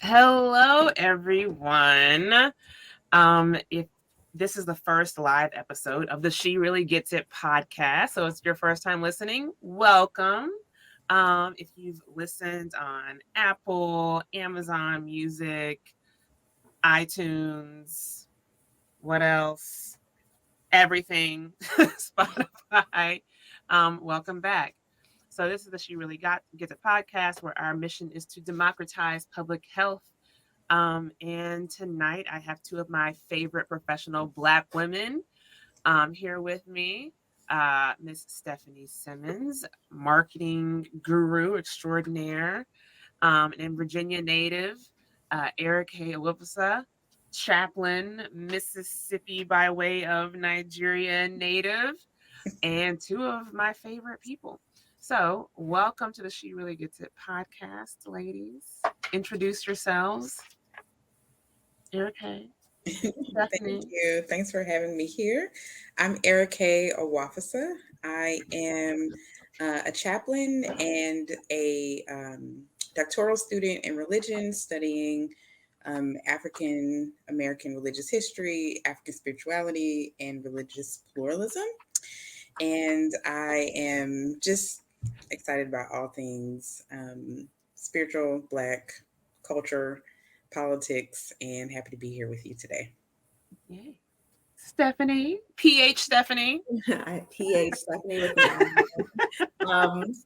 Hello, everyone. If this is the first live episode of the She Really Gets It podcast, so it's your first time listening, welcome. If you've listened on Apple, Amazon Music, iTunes, what else? Everything, Spotify, welcome back. So this is the She Really Gets It podcast, where our mission is to democratize public health. And tonight I have two of my favorite professional Black women here with me. Miss Stefanie Simmons, marketing guru extraordinaire, and Virginia native, Erica Owusa, chaplain, Mississippi by way of Nigeria native, and two of my favorite people. So, welcome to the She Really Gets It podcast, ladies. Introduce yourselves. Erica. Thank you. Thanks for having me here. I'm Erica Owusa. I am a chaplain and a doctoral student in religion, studying African American religious history, African spirituality, and religious pluralism. And I am just excited about all things spiritual, Black culture, politics, and happy to be here with you today. Yay. Stefanie, PH Stefanie. PH Stefanie with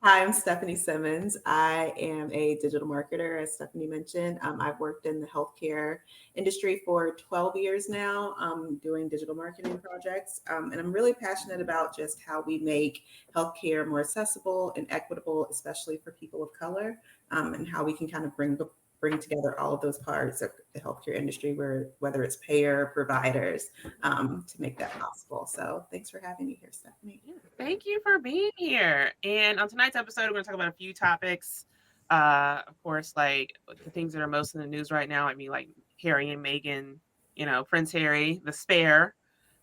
Hi, I'm Stefanie Simmons. I am a digital marketer, as Stefanie mentioned. I've worked in the healthcare industry for 12 years now, doing digital marketing projects. And I'm really passionate about just how we make healthcare more accessible and equitable, especially for people of color, and how we can kind of bring together all of those parts of the healthcare industry, whether it's payer, providers, to make that possible. So thanks for having me here, Stefanie. Yeah, thank you for being here. And on tonight's episode, we're going to talk about a few topics. Of course, like the things that are most in the news right now. I mean, like Harry and Meghan, Prince Harry, the spare.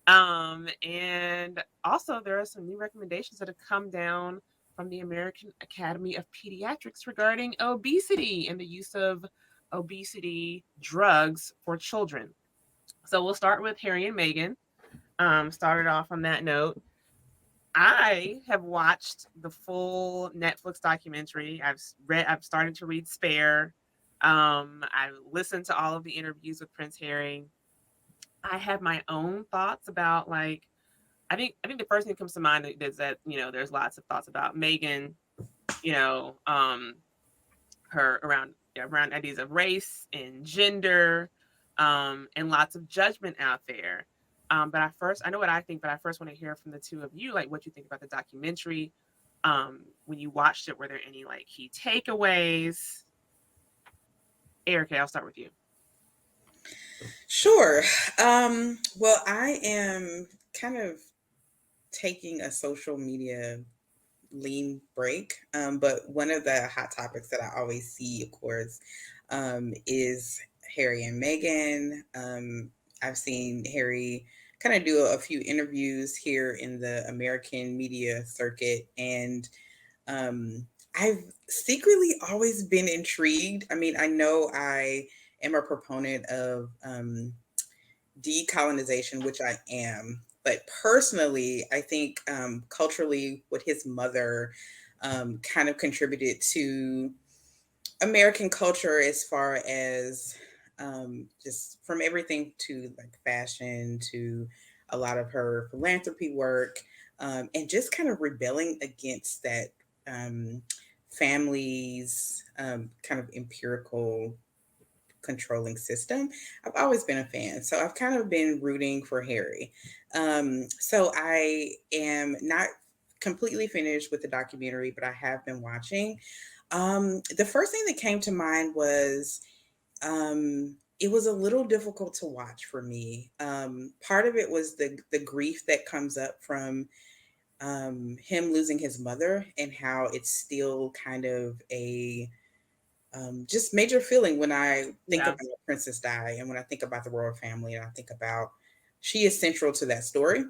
And also there are some new recommendations that have come down from the American Academy of Pediatrics regarding obesity and the use of obesity drugs for children. So we'll start with Harry and Meghan. Started off on that note. I have watched the full Netflix documentary. I've started to read Spare. I listened to all of the interviews with Prince Harry. I have my own thoughts about I think the first thing that comes to mind is that there's lots of thoughts about Meghan, her around ideas of race and gender, and lots of judgment out there. But I know what I think, but I first want to hear from the two of you, like what you think about the documentary. When you watched it, were there any key takeaways? Erica, I'll start with you. Sure. Well, I am kind of taking a social media lean break. But one of the hot topics that I always see, of course, is Harry and Meghan. I've seen Harry kind of do a few interviews here in the American media circuit, and I've secretly always been intrigued. I mean, I know I am a proponent of decolonization, which I am. But personally, I think culturally, what his mother kind of contributed to American culture, as far as just from everything to like fashion to a lot of her philanthropy work, and just kind of rebelling against that family's kind of empirical controlling system. I've always been a fan. So I've kind of been rooting for Harry. So I am not completely finished with the documentary, but I have been watching. The first thing that came to mind was it was a little difficult to watch for me. Part of it was the grief that comes up from him losing his mother, and how it's still kind of a just major feeling when I think about Princess Di, and when I think about the royal family, and I think about she is central to that story.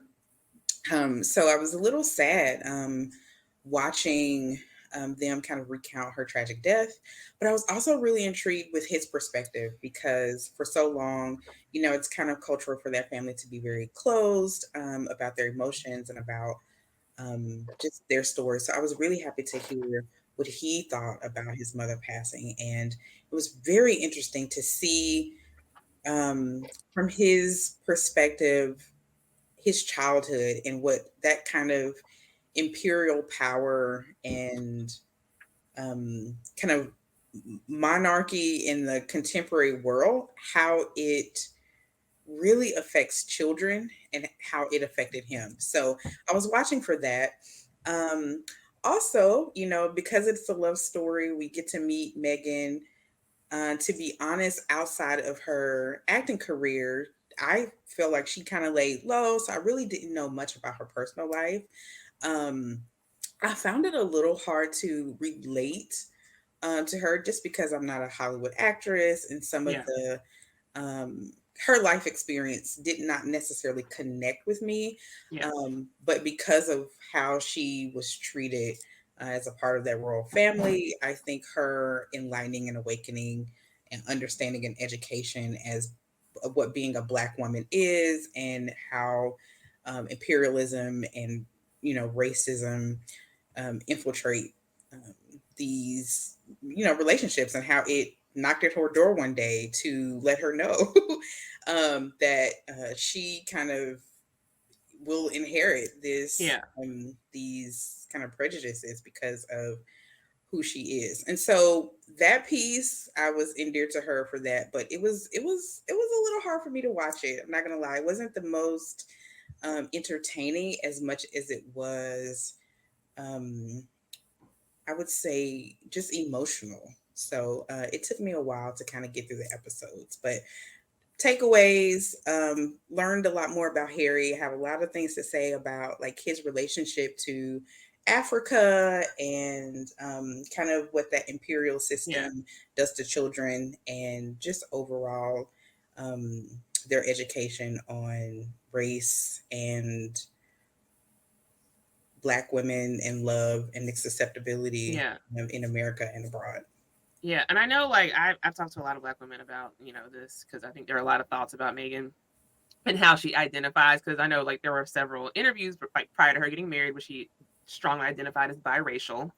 So I was a little sad watching them kind of recount her tragic death, but I was also really intrigued with his perspective because for so long, it's kind of cultural for that family to be very closed about their emotions and about just their story. So I was really happy to hear what he thought about his mother passing, and it was very interesting to see from his perspective his childhood and what that kind of imperial power and kind of monarchy in the contemporary world, how it really affects children and how it affected him. So I was watching for that. Um, Also, because it's a love story, we get to meet Meghan. To be honest, outside of her acting career, I feel like she kind of laid low. So I really didn't know much about her personal life. Um, I found it a little hard to relate to her just because I'm not a Hollywood actress and some of Yeah. the um, her life experience did not necessarily connect with me. Yeah. But because of how she was treated as a part of that royal family, I think her enlightening and awakening and understanding and education as what being a Black woman is and how imperialism and racism infiltrate um, these relationships and how it knocked at her door one day to let her know that she kind of will inherit Yeah. these kind of prejudices because of who she is. And so that piece, I was endeared to her for that, but it was a little hard for me to watch it. I'm not gonna lie, it wasn't the most entertaining as much as it was um I would say just emotional. So it took me a while to kind of get through the episodes, but takeaways, learned a lot more about Harry. I have a lot of things to say about like his relationship to Africa and kind of what that imperial Yeah. system does to children and just overall um, their education on race and Black women and love and its susceptibility Yeah. in America and abroad. Yeah. And I know, like, I've talked to a lot of Black women about, this because I think there are a lot of thoughts about Megan and how she identifies. Because I know, like, there were several interviews, like, prior to her getting married, where she strongly identified as biracial,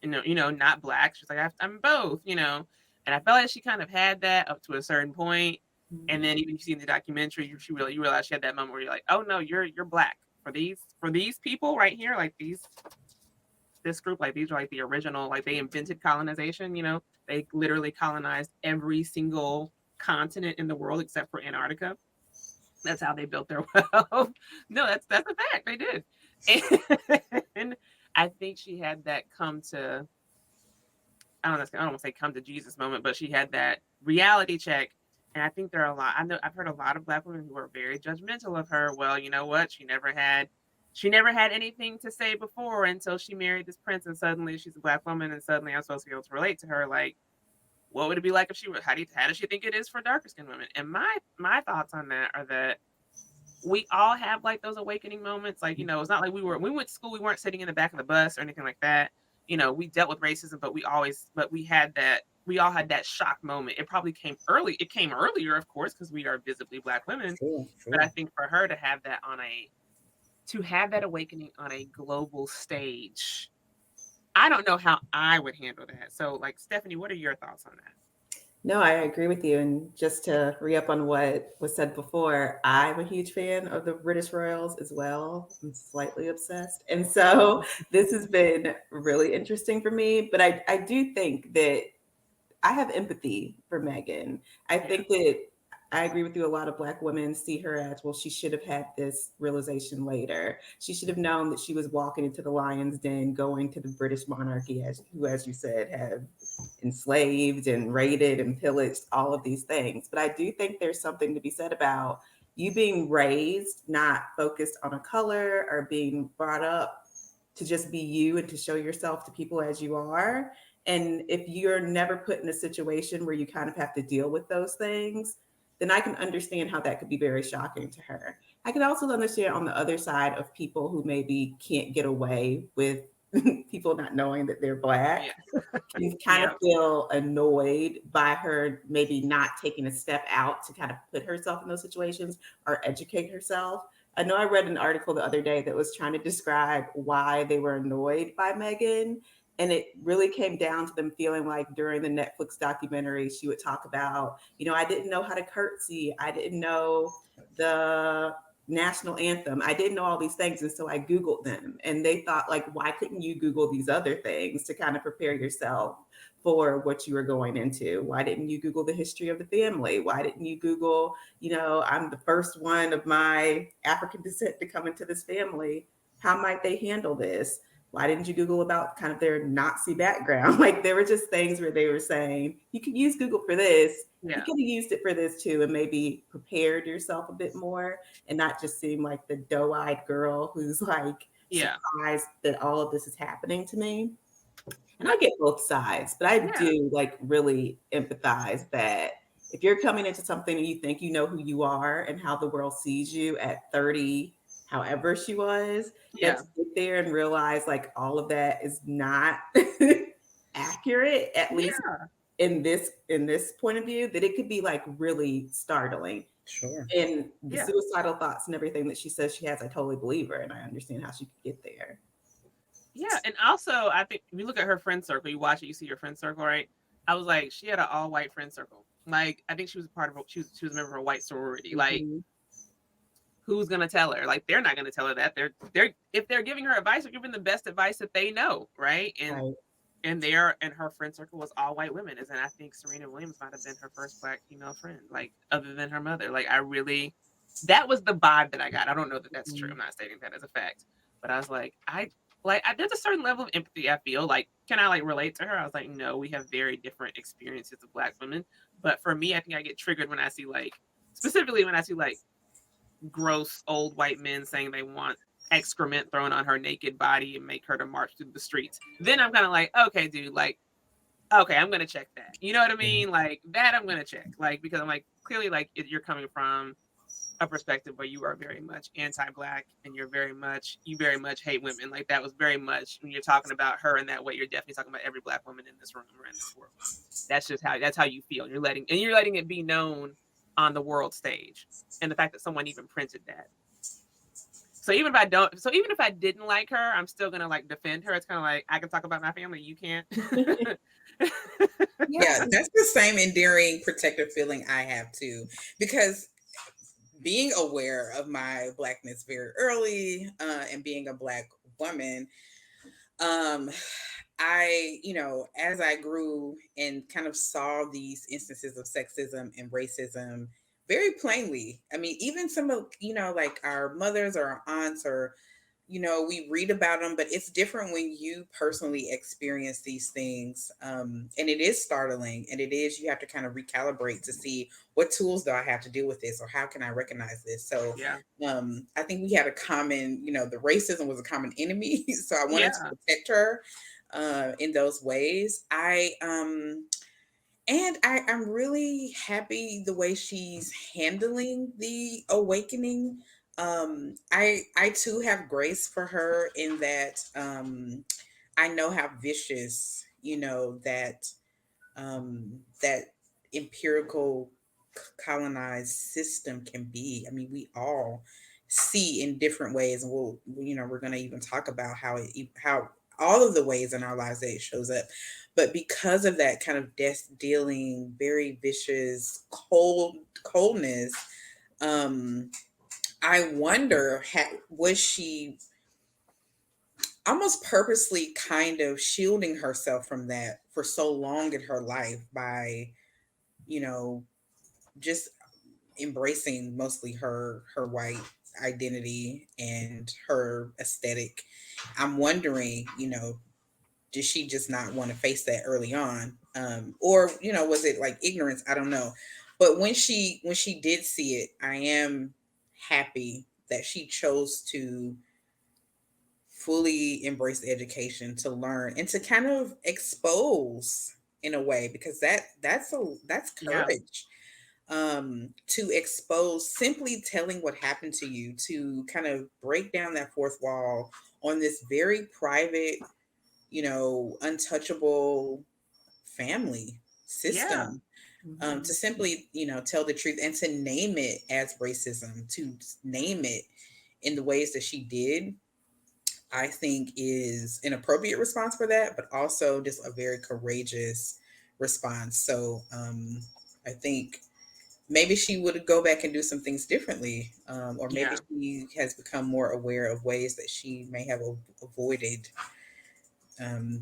not Black. She's like, I'm both. And I felt like she kind of had that up to a certain point. And then even if you see in the documentary, you realize she had that moment where you're like, oh no, you're Black for these people right here, like this group, like these are like the original, like they invented colonization. They literally colonized every single continent in the world except for Antarctica. That's how they built their wealth. No, that's a fact. They did. And I think she had that come to, I don't want to say come to Jesus moment, but she had that reality check. And I think there are a lot. I know I've heard a lot of Black women who are very judgmental of her. Well, you know what? She never had anything to say before until she married this prince, and suddenly she's a Black woman, and suddenly I'm supposed to be able to relate to her. Like, what would it be like if she were? How does she think it is for darker skinned women? And my thoughts on that are that we all have like those awakening moments. Like, it's not like we went to school, we weren't sitting in the back of the bus or anything like that. We dealt with racism, but we all had that shock moment. It probably came early. It came earlier, of course, because we are visibly Black women. Sure, But I sure. think for her to have that awakening on a global stage, I don't know how I would handle that. So, like, Stephanie, what are your thoughts on that? No, I agree with you. And just to re up on what was said before, I'm a huge fan of the British Royals as well. I'm slightly obsessed. And so this has been really interesting for me. But I do think that I have empathy for Megan. I Yeah. think that I agree with you. A lot of Black women see her as, well, she should have had this realization later. She should have known that she was walking into the lion's den, going to the British monarchy, who, as you said, have enslaved and raided and pillaged all of these things. But I do think there's something to be said about you being raised, not focused on a color or being brought up to just be you and to show yourself to people as you are. And if you're never put in a situation where you kind of have to deal with those things, then I can understand how that could be very shocking to her. I can also understand on the other side of people who maybe can't get away with people not knowing that they're Black, Yeah. can kind of Yeah. feel annoyed by her maybe not taking a step out to kind of put herself in those situations or educate herself. I know I read an article the other day that was trying to describe why they were annoyed by Meghan. And it really came down to them feeling like during the Netflix documentary, she would talk about, I didn't know how to curtsy. I didn't know the national anthem. I didn't know all these things. And so I Googled them. And they thought, like, why couldn't you Google these other things to kind of prepare yourself for what you were going into? Why didn't you Google the history of the family? Why didn't you Google, I'm the first one of my African descent to come into this family. How might they handle this? Why didn't you Google about kind of their Nazi background? Like, there were just things where they were saying, you could use Google for this. You Yeah. could have used it for this too, and maybe prepared yourself a bit more and not just seem like the doe-eyed girl who's like Yeah. surprised that all of this is happening to me. And No, I get both sides, but I yeah. do like really empathize that if you're coming into something and you think you know who you are and how the world sees you at 30, however she was, that Yeah. to get there and realize like all of that is not accurate, at least Yeah. in this point of view, that it could be like really startling. Sure. And the Yeah. suicidal thoughts and everything that she says she has, I totally believe her and I understand how she could get there. Yeah. And also, I think if you look at her friend circle, you watch it, you see your friend circle, right? I was like, she had an all white friend circle. Like, I think she was a part of, she was a member of a white sorority. Like, Mhm. who's gonna tell her? Like, they're not gonna tell her that. They're if they're giving her advice, they're giving the best advice that they know, right? Right. And her friend circle was all white women. And I think Serena Williams might have been her first Black female friend, like other than her mother. Like, that was the vibe that I got. I don't know that that's true. I'm not stating that as a fact, but I was like, there's a certain level of empathy I feel like. Can I like relate to her? I was like, no, we have very different experiences of Black women. But for me, I think I get triggered when I see specifically when I see gross old white men saying they want excrement thrown on her naked body and make her to march through the streets. Then I'm kind of like, okay, dude, like, okay, I'm gonna check that. You know what I mean? Like that, I'm gonna check, like, because I'm like, clearly, like, you're coming from a perspective where you are very much anti-Black and you very much hate women. Like, that was very much when you're talking about her in that way. You're definitely talking about every Black woman in this room or in this world. That's how you feel. You're letting it be known on the world stage, and the fact that someone even printed that. So even if I didn't like her, I'm still gonna like defend her. It's kind of like, I can talk about my family, you can't. Yeah, Yeah. that's the same endearing, protective feeling I have too. Because being aware of my Blackness very early, and being a Black woman, um, as I grew and kind of saw these instances of sexism and racism very plainly. I mean, even some of, like our mothers or our aunts or, we read about them, but it's different when you personally experience these things. And it is startling, and you have to kind of recalibrate to see what tools do I have to deal with this or how can I recognize this. So Yeah. I think we had a common, the racism was a common enemy. So I wanted to Yeah. protect her in those ways. I'm really happy the way she's handling the awakening. I too have grace for her in that I know how vicious, that empirical colonized system can be. I mean, we all see in different ways, and we're going to even talk about how all of the ways in our lives that it shows up. But because of that kind of death dealing, very vicious, coldness, um, I wonder, was she almost purposely kind of shielding herself from that for so long in her life by, you know, just embracing mostly her white identity and her aesthetic. I'm wondering, did she just not want to face that early on, or was it like ignorance? I don't know. But when she did see it, I am happy that she chose to fully embrace education, to learn and to kind of expose in a way, because that's Yeah. courage. to expose, simply telling what happened to you, to kind of break down that fourth wall on this very private, untouchable family Yeah. system, Mhm. to simply, tell the truth and to name it as racism, to name it in the ways that she did, I think is an appropriate response for that, but also just a very courageous response. So I think maybe she would go back and do some things differently, or maybe Yeah. she has become more aware of ways that she may have avoided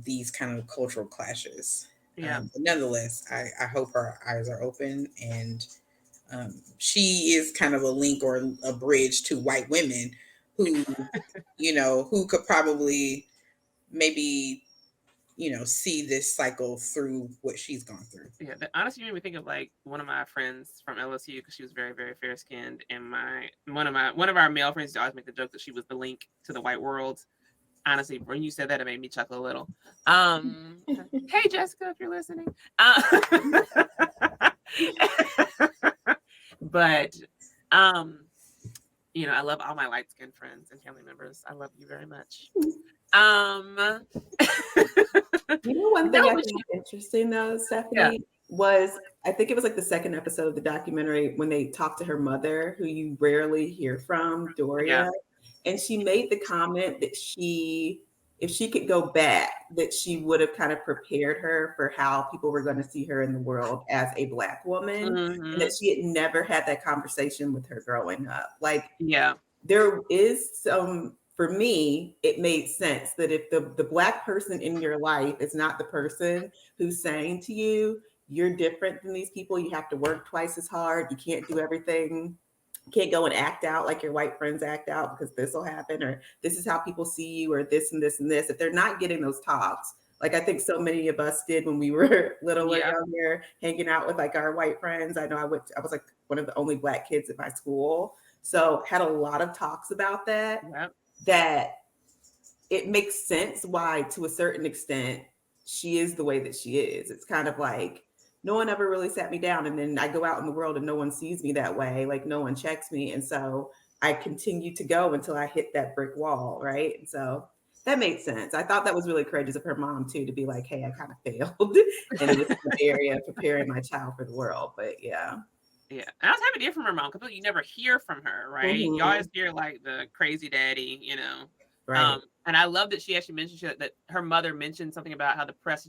these kind of cultural clashes. Yeah. But nonetheless, I hope her eyes are open, and she is kind of a link or a bridge to white women who, who could probably maybe, see this cycle through what she's gone through. Yeah, honestly, you made me think of like one of my friends from LSU because she was very, very fair skinned, and one of our male friends used to always make the joke that she was the link to the white world. Honestly, when you said that, it made me chuckle a little. Hey Jessica, if you're listening. But I love all my light skinned friends and family members. I love you very much. One thing No, I but found interesting though, yeah, Stephanie, was I think it was like the second episode of the documentary when they talked to her mother, who you rarely hear from, yeah, Doria. And she made the comment that if she could go back, that she would have kind of prepared her for how people were going to see her in the world as a Black woman, and that hmm, she had never had that conversation with her growing up. Like, yeah, there is some, for me it made sense that if the Black person in your life is not the person who's saying to you, you're different than these people, you have to work twice as hard, you can't do everything, you can't go and act out like your white friends act out because this will happen, or this is how people see you, or this and this and this, if they're not getting those talks, like I think so many of us did when we were little or yeah, younger, hanging out with like our white friends. I know I was like one of the only Black kids at my school, so had a lot of talks about that, yeah, that it makes sense why, to a certain extent, she is the way that she is. It's kind of like no one ever really sat me down, and then I go out in the world and no one sees me that way. Like no one checks me, and so I continue to go until I hit that brick wall, right? And so that made sense. I thought that was really courageous of her mom too, to be like, "Hey, I kind of failed in this area of preparing my child for the world." But yeah. yeah. And I was happy to hear from her mom because you never hear from her, right? You always Hmm. hear like the crazy daddy. Right. And I love that she actually mentioned that her mother mentioned something about how the press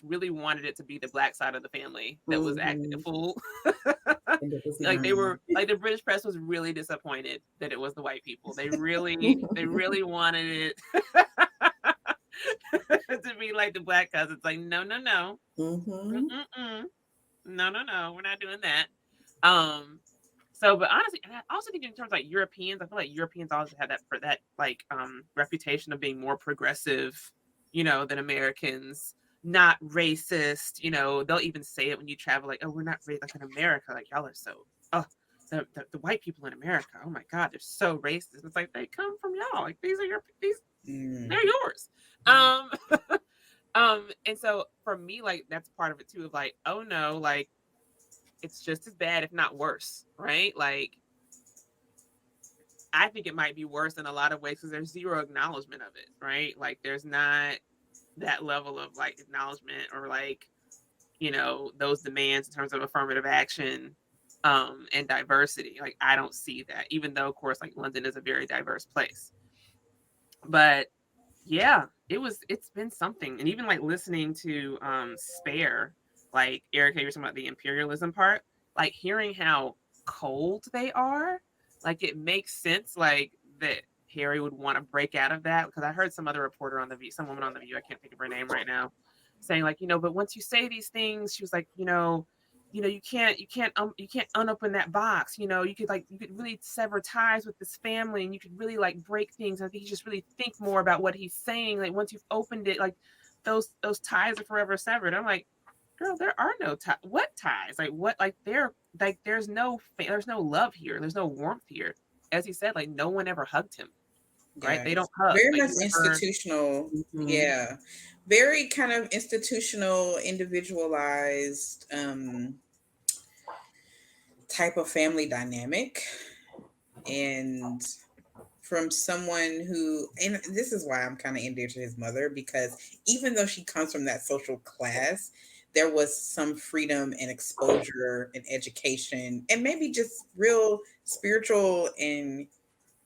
really wanted it to be the Black side of the family that was acting a Hmm. fool. And it was Like not. they were like the British press was really disappointed that it was the white people. They really wanted it to be like the Black cousins. Like no, no, no, Hmm. mm-mm-mm. No, no, no, we're not doing that. Um, so, but honestly, and I also think in terms of like Europeans, I feel like Europeans always have that for that like reputation of being more progressive, than Americans. Not racist, they'll even say it when you travel, like, oh, we're not like in America, like y'all are so oh the white people in America, oh my God, they're so racist. It's like they come from y'all. Like these Mm. they're yours. Um and so for me, like that's part of it too, of like, oh no, like it's just as bad, if not worse, right? Like I think it might be worse in a lot of ways because there's zero acknowledgement of it, right? Like there's not that level of like acknowledgement or like, those demands in terms of affirmative action and diversity. Like I don't see that, even though of course like London is a very diverse place. But yeah, it's been something. And even like listening to Spare, like Erica, you were talking about the imperialism part, like hearing how cold they are, like it makes sense like that Harry would want to break out of that. Because I heard some other reporter on the View, some woman on the View, I can't think of her name right now, saying like, but once you say these things, she was like, you can't unopen that box. You could really sever ties with this family, and you could really like break things. I think you just really think more about what he's saying. Like once you've opened it, like those ties are forever severed. I'm like, girl, there are no ties. What ties? Like what? Like there's no love here. There's no warmth here. As he said, like no one ever hugged him. Right? Yeah, They don't it's hug. very Like much you never. institutional. Mhm. Yeah, very kind of institutional, individualized type of family dynamic, and from someone who, and this is why I'm kind of endeared to his mother, because even though she comes from that social class, there was some freedom and exposure and education and maybe just real spiritual and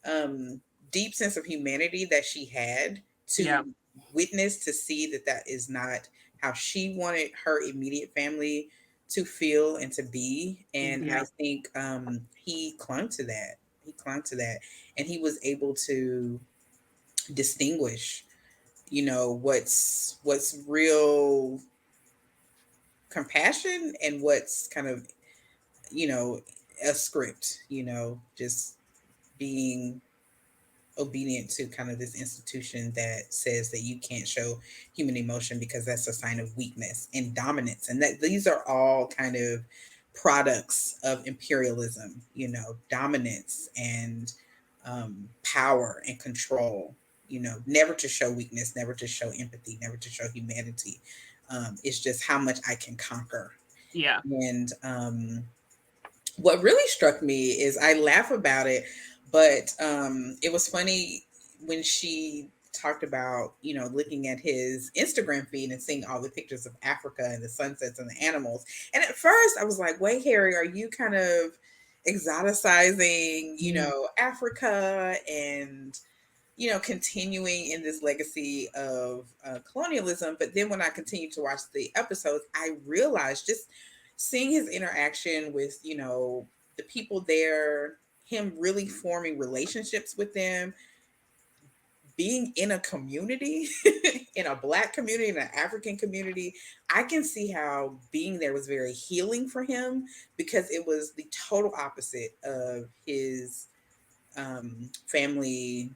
um, deep sense of humanity that she had Yeah. to witness, to see that that is not how she wanted her immediate family to feel and to be. And I Yeah. think he clung to that. He clung to that, and he was able to distinguish, you know, what's real compassion and what's kind of, you know, a script. You know, just being obedient to kind of this institution that says that you can't show human emotion because that's a sign of weakness and dominance, and that these are all kind of products of imperialism, you know, dominance and power and control, you know, never to show weakness, never to show empathy, never to show humanity. It's just how much I can conquer. Yeah. And what really struck me is, I laugh about it, but it was funny when she talked about, you know, looking at his Instagram feed and seeing all the pictures of Africa and the sunsets and the animals. And at first I was like, wait, Harry, are you kind of exoticizing, you know, Africa and, you know, continuing in this legacy of colonialism? But then when I continued to watch the episodes, I realized, just seeing his interaction with, you know, the people there, him really forming relationships with them, being in a community, in a Black community, in an African community, I can see how being there was very healing for him, because it was the total opposite of his family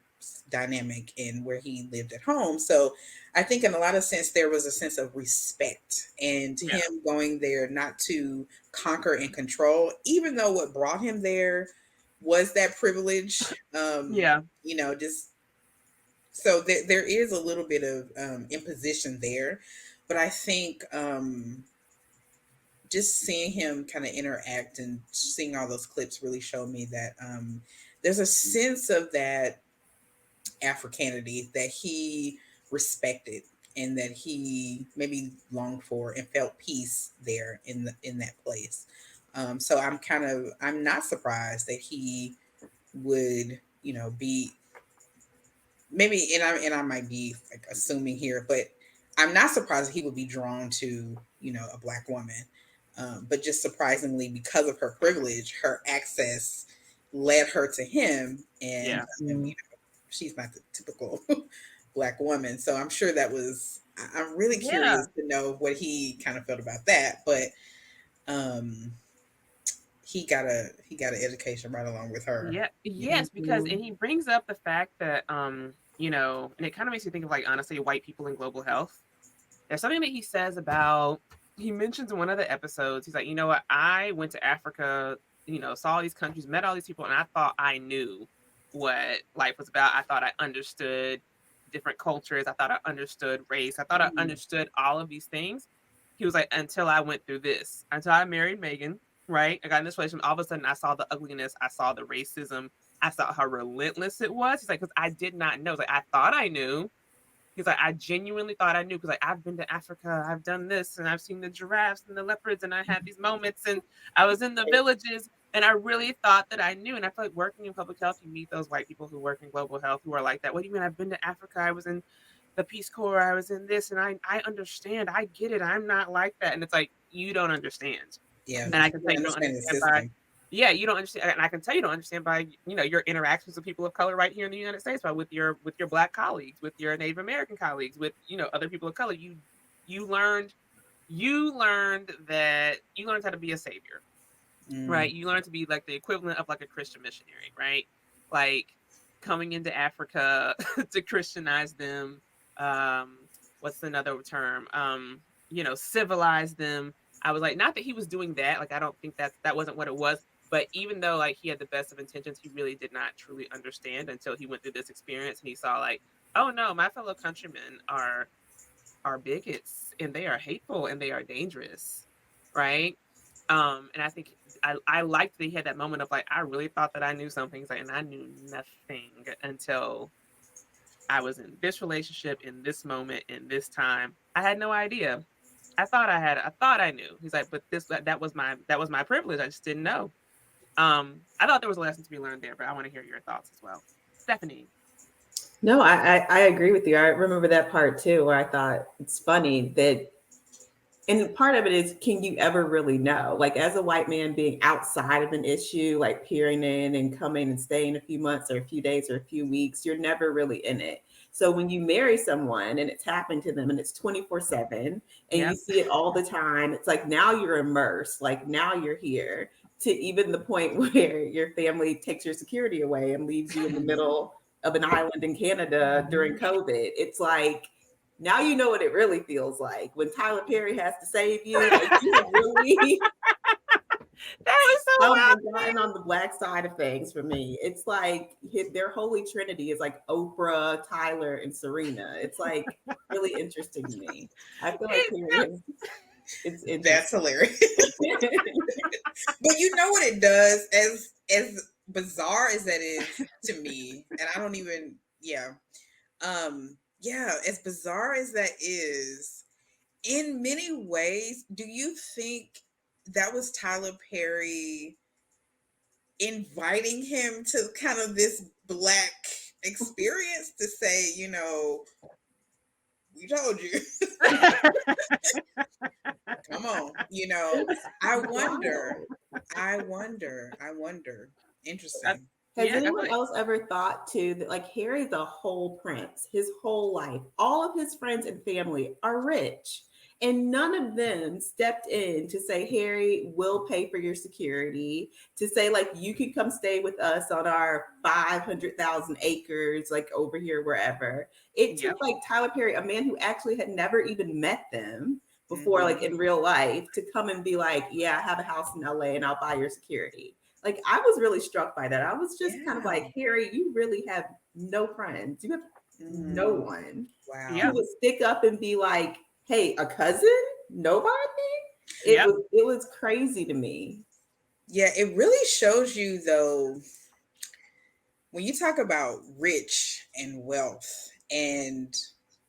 dynamic and where he lived at home. So I think in a lot of sense there was a sense of respect, and Yeah. him going there not to conquer and control, even though what brought him there was that privilege. Yeah. You know, just so there is a little bit of imposition there, but I think just seeing him kind of interact and seeing all those clips really showed me that there's a sense of that Africanity that he respected and that he maybe longed for and felt peace there in that place. So I'm not surprised that he would, you know, be maybe, and I might be like assuming here, but I'm not surprised that he would be drawn to, you know, a Black woman. But just surprisingly, because of her privilege, her access led her to him, and Yeah. you know, she's not the typical Black woman. So I'm sure that was. I'm really Yeah. curious to know what he kind of felt about that, but um, he got an education right along with her. Yeah. You know. Yes, because and he brings up the fact that you know, and it kind of makes you think of like honestly white people in global health. There's something that he says about, he mentions in one of the episodes, he's like, you know what, I went to Africa, you know, saw all these countries, met all these people, and I thought I knew what life was about. I thought I understood different cultures. I thought I understood race. I thought I Mm, understood all of these things. He was like, until I went through this, until I married Megan, right? I got in this relationship. All of a sudden, I saw the ugliness. I saw the racism. I saw how relentless it was. He's like, because I did not know. He's like, I thought I knew. He's like, I genuinely thought I knew because like I've been to Africa, I've done this, and I've seen the giraffes and the leopards, and I had these moments, and I was in the villages, and I really thought that I knew. And I feel like working in public health, you meet those white people who work in global health who are like that. What do you mean? I've been to Africa, I was in the Peace Corps, I was in this, and I understand, I get it. I'm not like that, and it's like you don't understand, yeah, and I you can tell don't you don't understand the understand by, system. yeah, you don't understand, and I can tell you don't understand by, you know, your interactions with people of color right here in the United States, by with your Black colleagues, with your Native American colleagues, with, you know, other people of color. You learned, you learned how to be a savior, Mm, right? You learned to be like the equivalent of like a Christian missionary, right? Like coming into Africa to Christianize them. What's another term? You know, civilize them. I was like, not that he was doing that. Like, I don't think that wasn't what it was. But even though like he had the best of intentions, he really did not truly understand until he went through this experience and he saw like, oh no, my fellow countrymen are bigots and they are hateful and they are dangerous, right? And I think I liked that he had that moment of like, I really thought that I knew something. He's like, and I knew nothing until I was in this relationship, in this moment, in this time. I had no idea. I thought I knew. He's like, but that was my privilege. I just didn't know. I thought there was a lesson to be learned there, but I want to hear your thoughts as well. Stefanie. No, I agree with you. I remember that part too, where I thought it's funny that, and part of it is, can you ever really know? Like, as a white man being outside of an issue, like peering in and coming and staying a few months or a few days or a few weeks, you're never really in it. So when you marry someone and it's happened to them and it's 24/7 and you Yep. see it all the time, it's like now you're immersed, like now you're here, to even the point where your family takes your security away and leaves you in the middle of an island in Canada during COVID. It's like, now you know what it really feels like when Tyler Perry has to save you. Like, you have really That was so come wild. and gotten on the black side of things for me. It's like their holy trinity is like Oprah, Tyler, and Serena. It's like really interesting to me. I feel like Perry is, it's That's interesting. hilarious. But you know what it does, as bizarre as that is to me, and I don't even, yeah. Yeah, as bizarre as that is, in many ways, do you think that was Tyler Perry inviting him to kind of this black experience to say, we told you. Come on, I wonder, Wild. I wonder. Interesting. Has Yeah, I feel anyone like, else ever thought too that like Harry's a whole prince, his whole life, all of his friends and family are rich, and none of them stepped in to say, Harry, we'll pay for your security, to say like you can come stay with us on our 500,000 acres, like over here, wherever. It took yep, like Tyler Perry, a man who actually had never even met them before, like Mhm. in real life, to come and be like, yeah, I have a house in LA and I'll buy your security. Like, I was really struck by that. I was just kind of Yeah. like, Harry, you really have no friends. You have no Mm. one who yep, Wow. would stick up and be like, hey, a cousin? Nobody? It yep, was it was crazy to me. Yeah, it really shows you though, when you talk about rich and wealth, and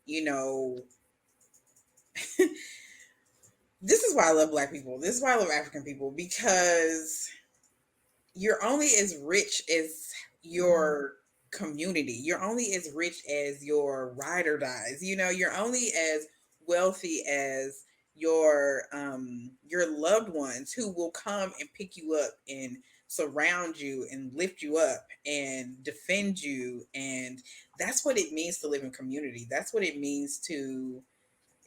you know this is why I love black people. This is why I love African people, because you're only as rich as your community. You're only as rich as your ride or dies. You're only as wealthy as your loved ones, who will come and pick you up and surround you and lift you up and defend you. And that's what it means to live in community. That's what it means to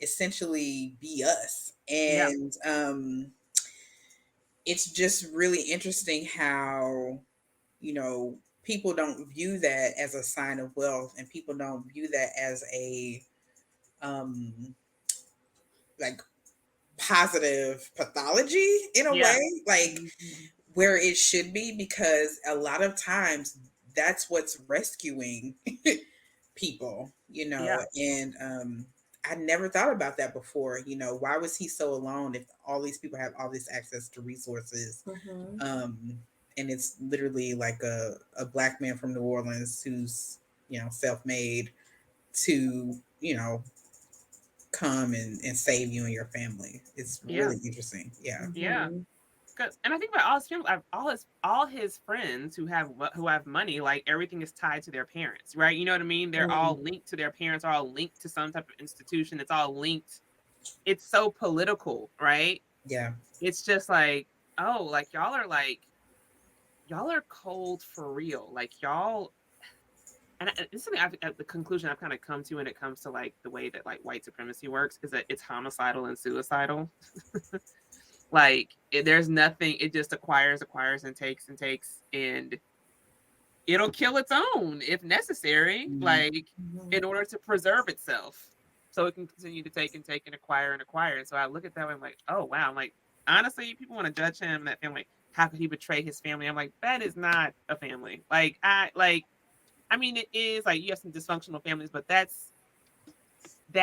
essentially be us. yep, And it's just really interesting how people don't view that as a sign of wealth, and people don't view that as a um like positive pathology, in a yeah, way, like Mhm. where it should be, because a lot of times that's what's rescuing people, yeah, and I never thought about that before. Why was he so alone if all these people have all this access to resources? Mhm. um and it's literally like a black man from New Orleans who's self-made, to come and save you and your family. It's yeah, really interesting. Yeah. yeah. Mhm. Cause, and I think about all his family, all his friends who have money, like everything is tied to their parents, right? You know what I mean? They're all Mm. linked to their parents, are all linked to some type of institution. It's all linked. It's so political, right? Yeah. It's just like, oh, like y'all are cold for real. Like y'all, and this is something at the conclusion I've kind of come to when it comes to like the way that like white supremacy works, is that it's homicidal and suicidal. Like there's nothing. It just acquires, and takes, and it'll kill its own if necessary. Mhm. Like Mhm. in order to preserve itself, so it can continue to take and take and acquire and acquire. And so I look at that and I'm like, oh wow. I'm like, honestly, people want to judge him and that family. How could he betray his family? I'm like, that is not a family. I mean, it is like you have some dysfunctional families, but that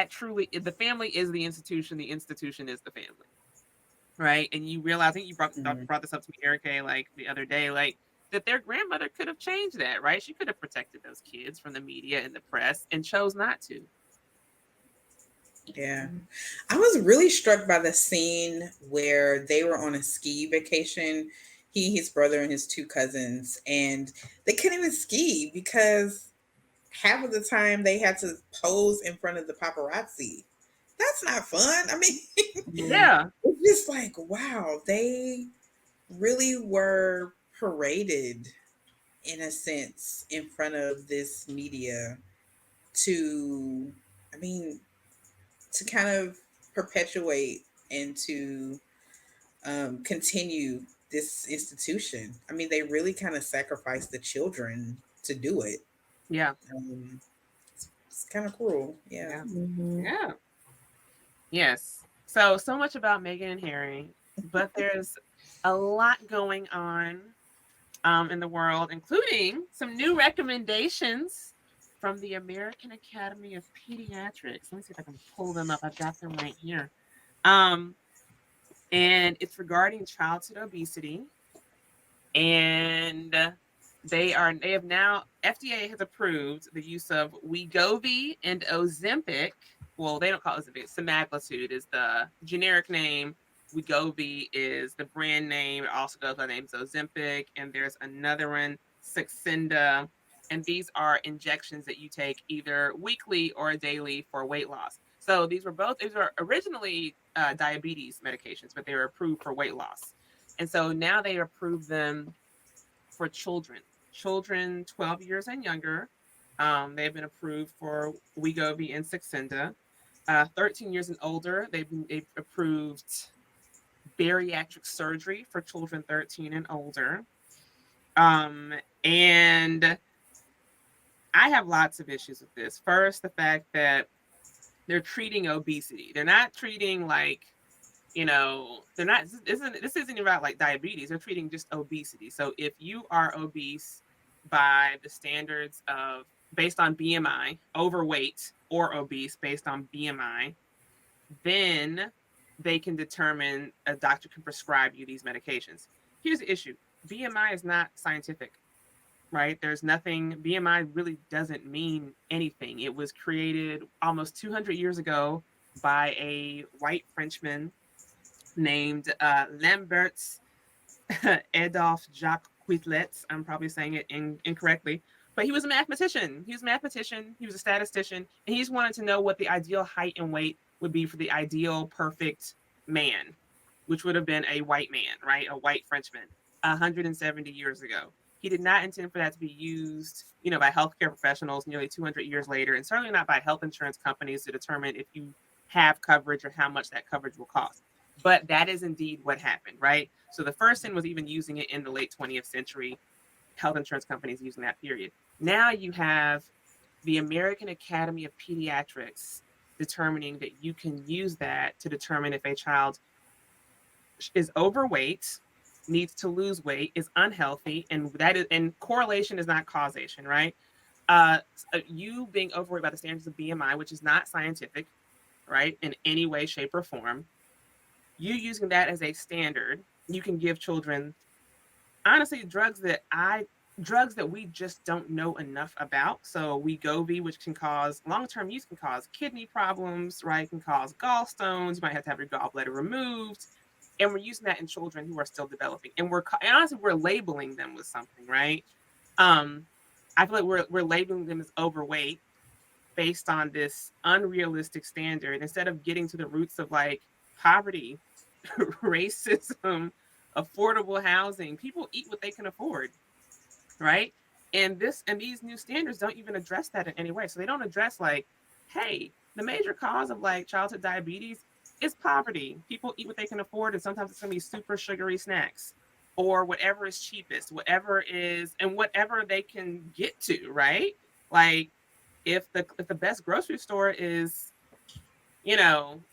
truly the family is the institution. The institution is the family. right? And you realize, I think you Mhm. brought this up to me, Erica, like the other day, like that their grandmother could have changed that, right? She could have protected those kids from the media and the press and chose not to. Yeah. I was really struck by the scene where they were on a ski vacation, he, his brother, and his two cousins, and they couldn't even ski because half of the time they had to pose in front of the paparazzi. That's not fun. I mean, Mhm. Yeah. it's just like, wow, they really were paraded in a sense in front of this media to, I mean, to kind of perpetuate and to continue this institution. I mean, they really kind of sacrificed the children to do it. Yeah. Um, it's kind of cruel. Yeah. Yeah. Mhm. Yeah. Yes. So much about Meghan and Harry, but there's a lot going on in the world, including some new recommendations from the American Academy of Pediatrics. Let me see if I can pull them up. I've got them right here. Um, and it's regarding childhood obesity. And they have now, FDA has approved the use of Wegovy and Ozempic. Well, they don't call it Ozempic. Semaglutide is the generic name. Wegovy is the brand name. It also goes by the name Ozempic, and there's another one, Saxenda, and these are injections that you take either weekly or daily for weight loss. So these were originally diabetes medications, but they were approved for weight loss. And so now they approve them for children 12 years and younger. They've been approved for Wegovy and Saxenda. 13 years and older, they've approved bariatric surgery for children 13 and older. And I have lots of issues with this. First, the fact that they're treating obesity. They're not treating like, they're not, this isn't about like diabetes. They're treating just obesity. So if you are obese by the standards of, based on BMI, overweight or obese based on BMI, then they can determine, a doctor can prescribe you these medications. Here's the issue. BMI is not scientific, right? There's nothing, BMI really doesn't mean anything. It was created almost 200 years ago by a white Frenchman named Lambert Adolphe Jacques Quetelet. I'm probably saying it incorrectly, but he was a mathematician. He was a mathematician. He was a statistician, and he just wanted to know what the ideal height and weight would be for the ideal perfect man, which would have been a white man, right? A white Frenchman, 170 years ago. He did not intend for that to be used, by healthcare professionals nearly 200 years later, and certainly not by health insurance companies to determine if you have coverage or how much that coverage will cost. But that is indeed what happened, right? So the first thing was even using it in the late 20th century, health insurance companies using that period. Now you have the American Academy of Pediatrics determining that you can use that to determine if a child is overweight, needs to lose weight, is unhealthy, and correlation is not causation, right? You being overweight by the standards of BMI, which is not scientific, right, in any way, shape, or form, you using that as a standard, you can give children, honestly, drugs that we just don't know enough about. So Wegovy, which can cause long-term use, can cause kidney problems, right? Can cause gallstones. You might have to have your gallbladder removed. And we're using that in children who are still developing. And honestly, we're labeling them with something, right? Um, I feel like we're labeling them as overweight based on this unrealistic standard instead of getting to the roots of like poverty, racism, affordable housing. People eat what they can afford, right? And these new standards don't even address that in any way. So they don't address like, hey, the major cause of like childhood diabetes is poverty. People eat what they can afford, and sometimes it's gonna be super sugary snacks or whatever is cheapest, whatever they can get to, right? Like if the best grocery store is,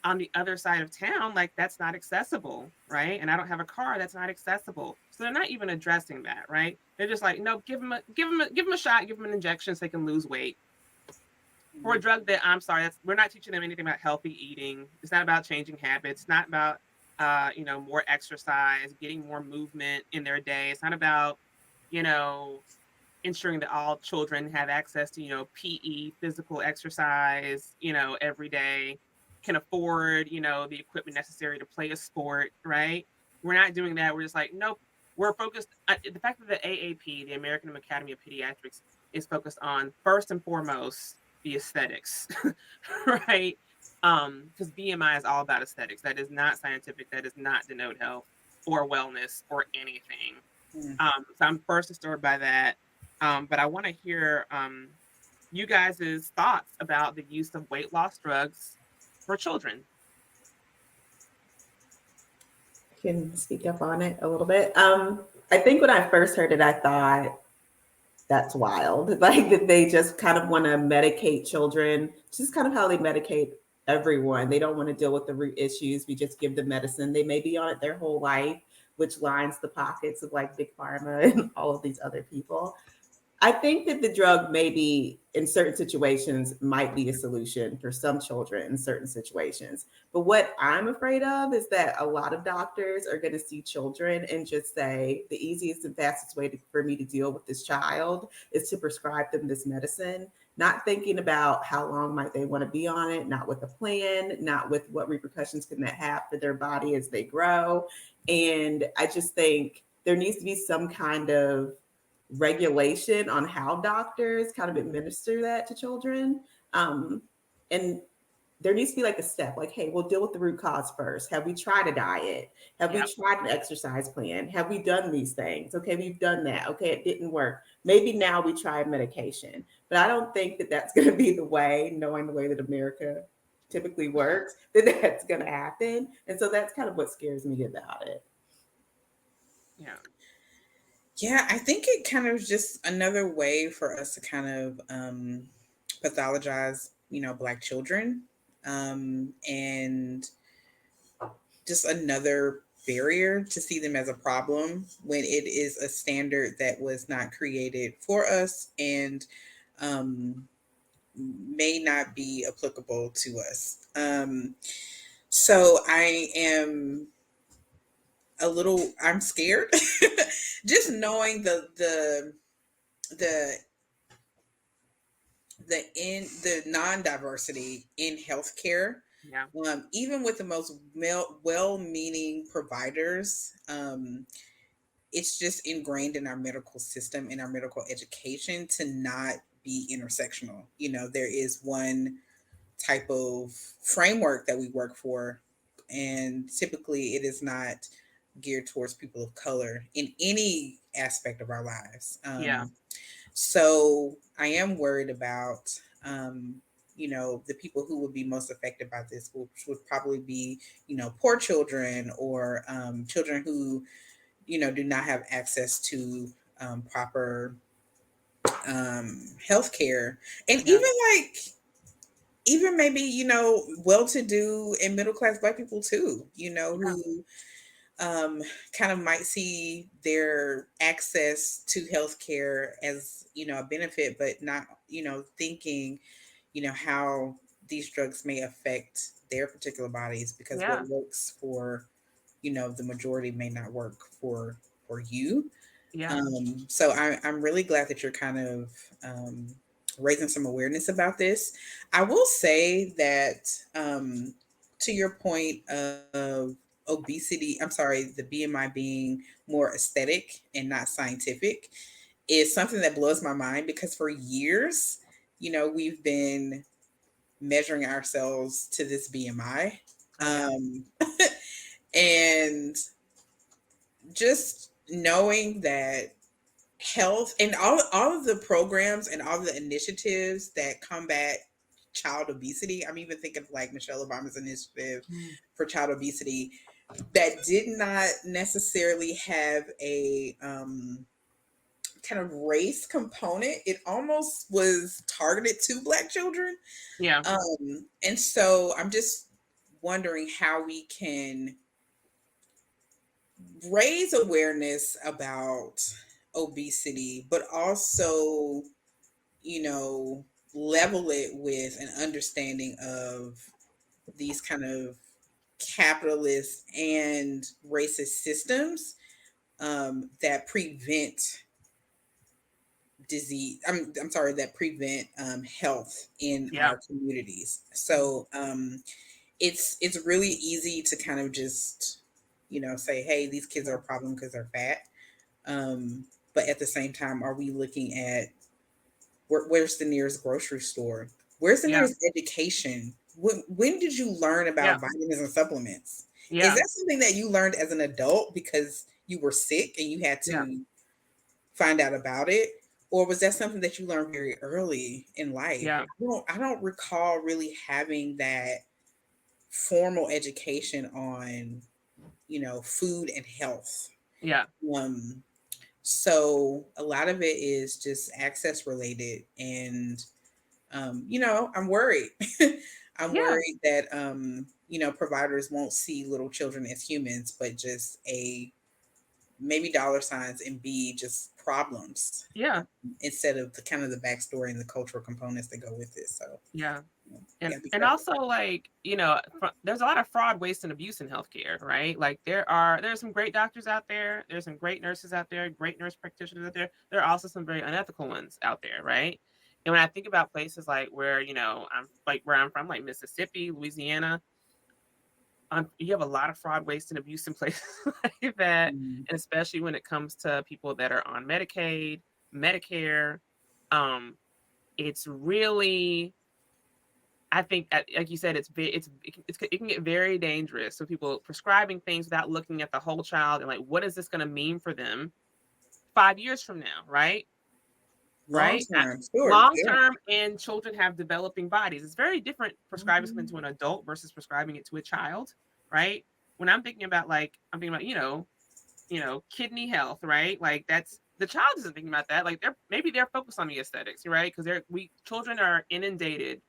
on the other side of town, like that's not accessible, right? And I don't have a car, that's not accessible. So they're not even addressing that, right? They're just like, no, give them a shot, give them an injection so they can lose weight for a drug that, I'm sorry, we're not teaching them anything about healthy eating. It's not about changing habits. It's not about more exercise, getting more movement in their day. It's not about, you know, ensuring that all children have access to, PE, physical exercise, every day, can afford, the equipment necessary to play a sport, right? We're not doing that. We're just like, nope. We're focused. The fact that the AAP, the American Academy of Pediatrics, is focused on first and foremost the aesthetics, right? Because BMI is all about aesthetics. That is not scientific. That does not denote health or wellness or anything. Mm. So I'm first disturbed by that. But I want to hear you guys' thoughts about the use of weight loss drugs for children. I can speak up on it a little bit. I think when I first heard it, I thought that's wild. Like that they just kind of want to medicate children, just kind of how they medicate everyone. They don't want to deal with the root issues. We just give them medicine. They may be on it their whole life, which lines the pockets of like big pharma and all of these other people. I think that the drug maybe in certain situations might be a solution for some children in certain situations. But what I'm afraid of is that a lot of doctors are going to see children and just say the easiest and fastest way for me to deal with this child is to prescribe them this medicine, not thinking about how long might they want to be on it, not with a plan, not with what repercussions can that have for their body as they grow. And I just think there needs to be some kind of regulation on how doctors kind of administer that to children. And there needs to be like a step like, hey, we'll deal with the root cause first. Have we tried a diet? Have we Yep. tried an exercise plan? Have we done these things? Okay, we've done that. Okay, it didn't work. Maybe now we try medication. But I don't think that that's going to be the way, knowing the way that America typically works, that that's going to happen. And so that's kind of what scares me about it. Yeah. Yeah, I think it kind of just another way for us to kind of pathologize, Black children, and just another barrier to see them as a problem when it is a standard that was not created for us and um, may not be applicable to us. So I'm scared just knowing the the non-diversity in healthcare, Yeah. even with the most well-meaning providers, it's just ingrained in our medical system, in our medical education, to not be intersectional. There is one type of framework that we work for, and typically it is not geared towards people of color in any aspect of our lives. Yeah. So I am worried about, the people who would be most affected by this, which would probably be, poor children or children who, do not have access to proper health care. And Yeah. even maybe, well-to-do and middle-class Black people too, Yeah. who kind of might see their access to healthcare as a benefit, but not thinking how these drugs may affect their particular bodies, because what Yeah. works for the majority may not work for you. Yeah. So I'm really glad that you're kind of raising some awareness about this. I will say that to your point of obesity, I'm sorry, the BMI being more aesthetic and not scientific, is something that blows my mind, because for years, we've been measuring ourselves to this BMI. Oh yeah. Um, and just knowing that health and all of the programs and all the initiatives that combat child obesity, I'm even thinking of like Michelle Obama's initiative Mm. for child obesity, that did not necessarily have a kind of race component. It almost was targeted to Black children. Yeah. And so I'm just wondering how we can raise awareness about obesity, but also, you know, level it with an understanding of these kind of capitalist and racist systems that prevent disease. I'm sorry, that prevent health in Yeah. our communities. So it's really easy to kind of just, say, hey, these kids are a problem because they're fat. But at the same time, are we looking at where's the nearest grocery store? Where's the Yeah. nearest education? When did you learn Yeah. about vitamins and supplements? Is Yeah. that something that you learned as an adult because you were sick and you had Yeah. to find out about it? Or was that something that you learned very early in life? Yeah. I don't recall really having that formal education on, food and health. Yeah. Um, so a lot of it is just access related, and I'm worried. I'm Yeah. worried that providers won't see little children as humans, but just a maybe dollar signs, and B, just problems, Yeah. instead of the kind of the backstory and the cultural components that go with it. So Yeah. yeah, be And careful. also, like, there's a lot of fraud, waste, and abuse in healthcare, right? Like there's some great doctors out there, there's some great nurses out there, great nurse practitioners out there. There are also some very unethical ones out there, right? And when I think about places like where, I'm like where I'm from, like Mississippi, Louisiana, you have a lot of fraud, waste, and abuse in places like that, Mm, and especially when it comes to people that are on Medicaid, Medicare. Um, it's really, I think, like you said, it can get very dangerous. So people prescribing things without looking at the whole child and like, what is this going to mean for them 5 years from now, right? long Right? term, sure, Long yeah. term, and children have developing bodies. It's very different prescribing something Mhm. to an adult versus prescribing it to a child, right? When I'm thinking about I'm thinking about kidney health, right? Like that's the child isn't thinking about that. Like they're focused on the aesthetics, right? Because children are inundated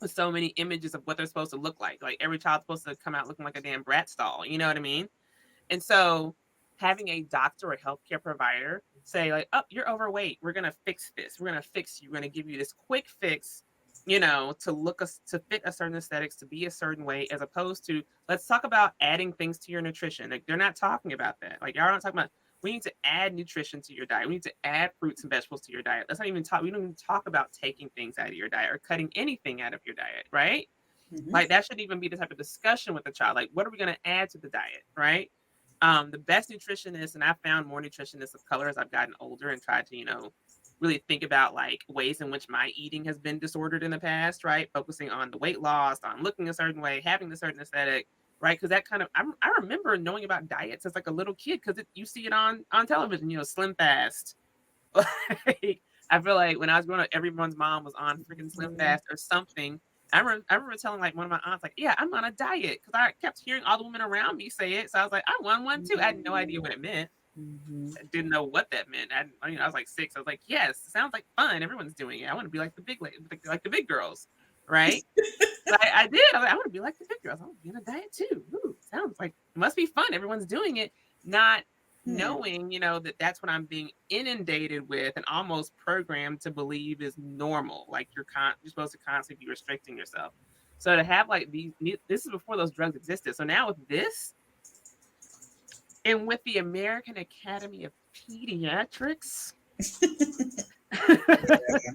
with so many images of what they're supposed to look like. Like every child's supposed to come out looking like a damn brat stall. You know what I mean? And so having a doctor or healthcare provider say like, "Oh, you're overweight. We're gonna fix this. We're gonna fix you. We're gonna give you this quick fix." To fit a certain aesthetics, to be a certain way, as opposed to let's talk about adding things to your nutrition. Like they're not talking about that. Like y'all not talking about we need to add nutrition to your diet. We need to add fruits and vegetables to your diet. Let's not even talk. We don't even talk about taking things out of your diet or cutting anything out of your diet, right? Hmm. Like that shouldn't even be the type of discussion with the child. Like, what are we going to add to the diet, right? The best nutritionists, and I found more nutritionists of color as I've gotten older and tried to, really think about like ways in which my eating has been disordered in the past, right? Focusing on the weight loss, on looking a certain way, having a certain aesthetic, right? Because that kind of, I remember knowing about diets as like a little kid because you see it on television, Slim Fast. Like, I feel like when I was growing up, everyone's mom was on freaking Slim Mhm. Fast or something. I remember telling like one of my aunts, like, yeah, I'm on a diet because I kept hearing all the women around me say it. So I was like, I want one too. I had no idea what it meant. Mhm. I didn't know what that meant. I was like 6. I was like, yes, it sounds like fun. Everyone's doing it. I want to be like the big lady, like the big girls, right? So I did. I was like, I want to be like the big girls. I want to be on a diet too. Ooh, sounds like it must be fun. Everyone's doing it, not Hmm. knowing, that that's what I'm being inundated with and almost programmed to believe is normal. Like you're supposed to constantly be restricting yourself. So to have like this is before those drugs existed. So now with this and with the American Academy of Pediatrics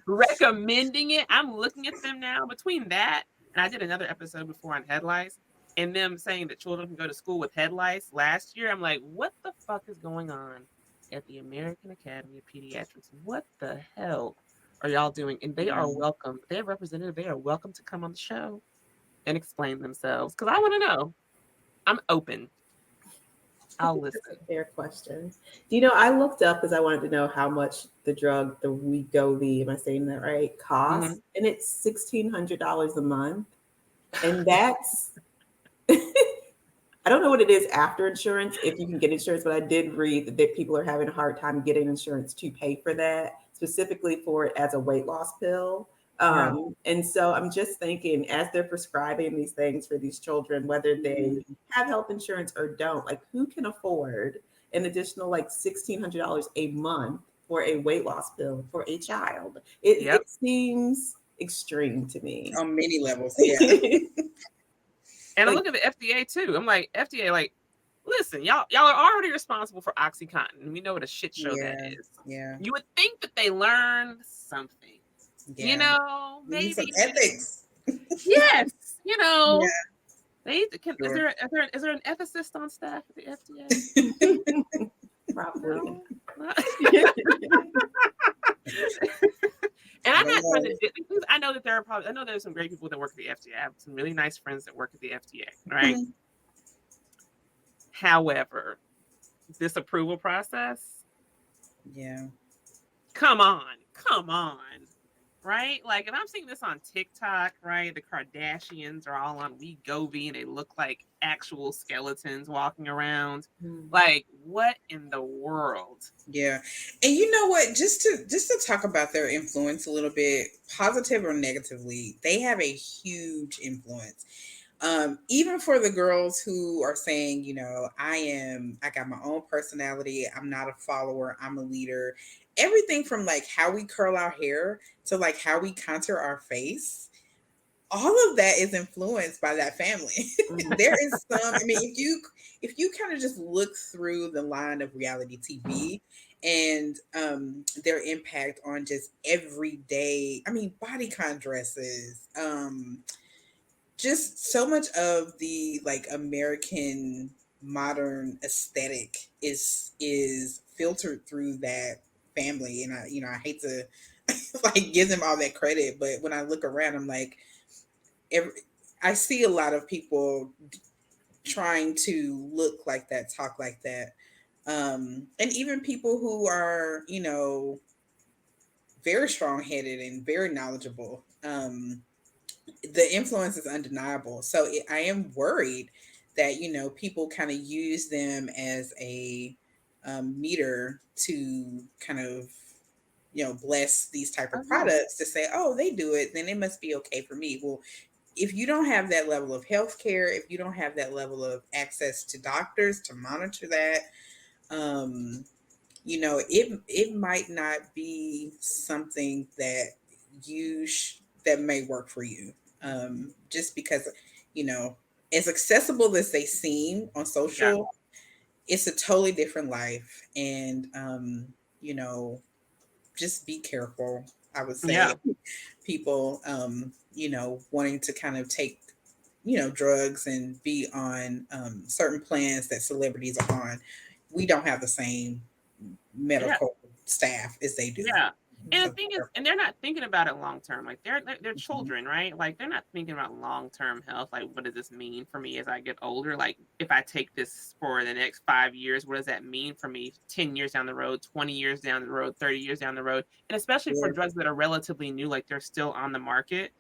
recommending it. I'm looking at them now between that and I did another episode before on head lice and them saying that children can go to school with head lice last year. I'm like, what the fuck is going on at the American Academy of Pediatrics? What the hell are y'all doing? And they are Mm. welcome. They are representative. They are welcome to come on the show and explain themselves because I want to know. I'm open. I I'll think that's listen. a fair question. I looked up because I wanted to know how much the drug, the Wegovy, am I saying that right, costs, Mhm. and it's $1,600 a month, and that's I don't know what it is after insurance, if you can get insurance, but I did read that people are having a hard time getting insurance to pay for that, specifically for it as a weight loss pill. Yeah. And so I'm just thinking, as they're prescribing these things for these children, whether they Mm. have health insurance or don't, like who can afford an additional like $1,600 a month for a weight loss pill for a child? It, Yep. it seems extreme to me. On many levels, yeah. And I Like, look at the FDA too. I'm like, FDA, like, listen, y'all are already responsible for OxyContin. And we know what a shit show that yeah, is. yeah, You would think that they learned something. You yeah. know, We need some maybe. ethics. Yes. Yeah, They is sure. there an ethicist on staff at the FDA? Probably. No. And I I'm don't not trying know. to because I know that I know there's some great people that work at the FDA. I have some really nice friends that work at the FDA, right? Mhm. However, this approval process, Yeah. come on, right? Like, and I'm seeing this on TikTok, right? The Kardashians are all on Wegovy and they look like actual skeletons walking around. Like, what in the world? Yeah. And you know what? Just to talk about their influence a little bit, positive or negatively, they have a huge influence. Even for the girls who are saying, I got my own personality, I'm not a follower, I'm a leader. Everything from like how we curl our hair to like how we contour our face, all of that is influenced by that family. There is some, I mean, if you kind of just look through the line of reality TV and their impact on just everyday, I mean, bodycon dresses, just so much of the like American modern aesthetic is filtered through that family. And I hate to like give them all that credit, but when I look around, I'm like, every, I see a lot of people trying to look like that, talk like that. And even people who are, very strong headed and very knowledgeable. The influence is undeniable. So I am worried that, people kind of use them as a meter to kind of, bless these type Oh of yeah. products to say, oh, they do it, then it must be okay for me. Well, if you don't have that level of health care, if you don't have that level of access to doctors to monitor that, it might not be something that that may work for you. Just because, you know, as accessible as they seem on Yeah. social, it's a totally different life. And, just be careful. I would say Yeah. people, wanting to kind of take, drugs and be on certain plans that celebrities are on. We don't have the same Yeah. medical staff as they do. Yeah. And So the be thing is, careful. and they're not thinking about it long term. Like they're Mhm. children, right? Like they're not thinking about long term health. Like, what does this mean for me as I get older? Like, if I take this for the next 5 years, what does that mean for me 10 years down the road, 20 years down the road, 30 years down the road? And especially for Yeah. drugs that are relatively new, like they're still on the market.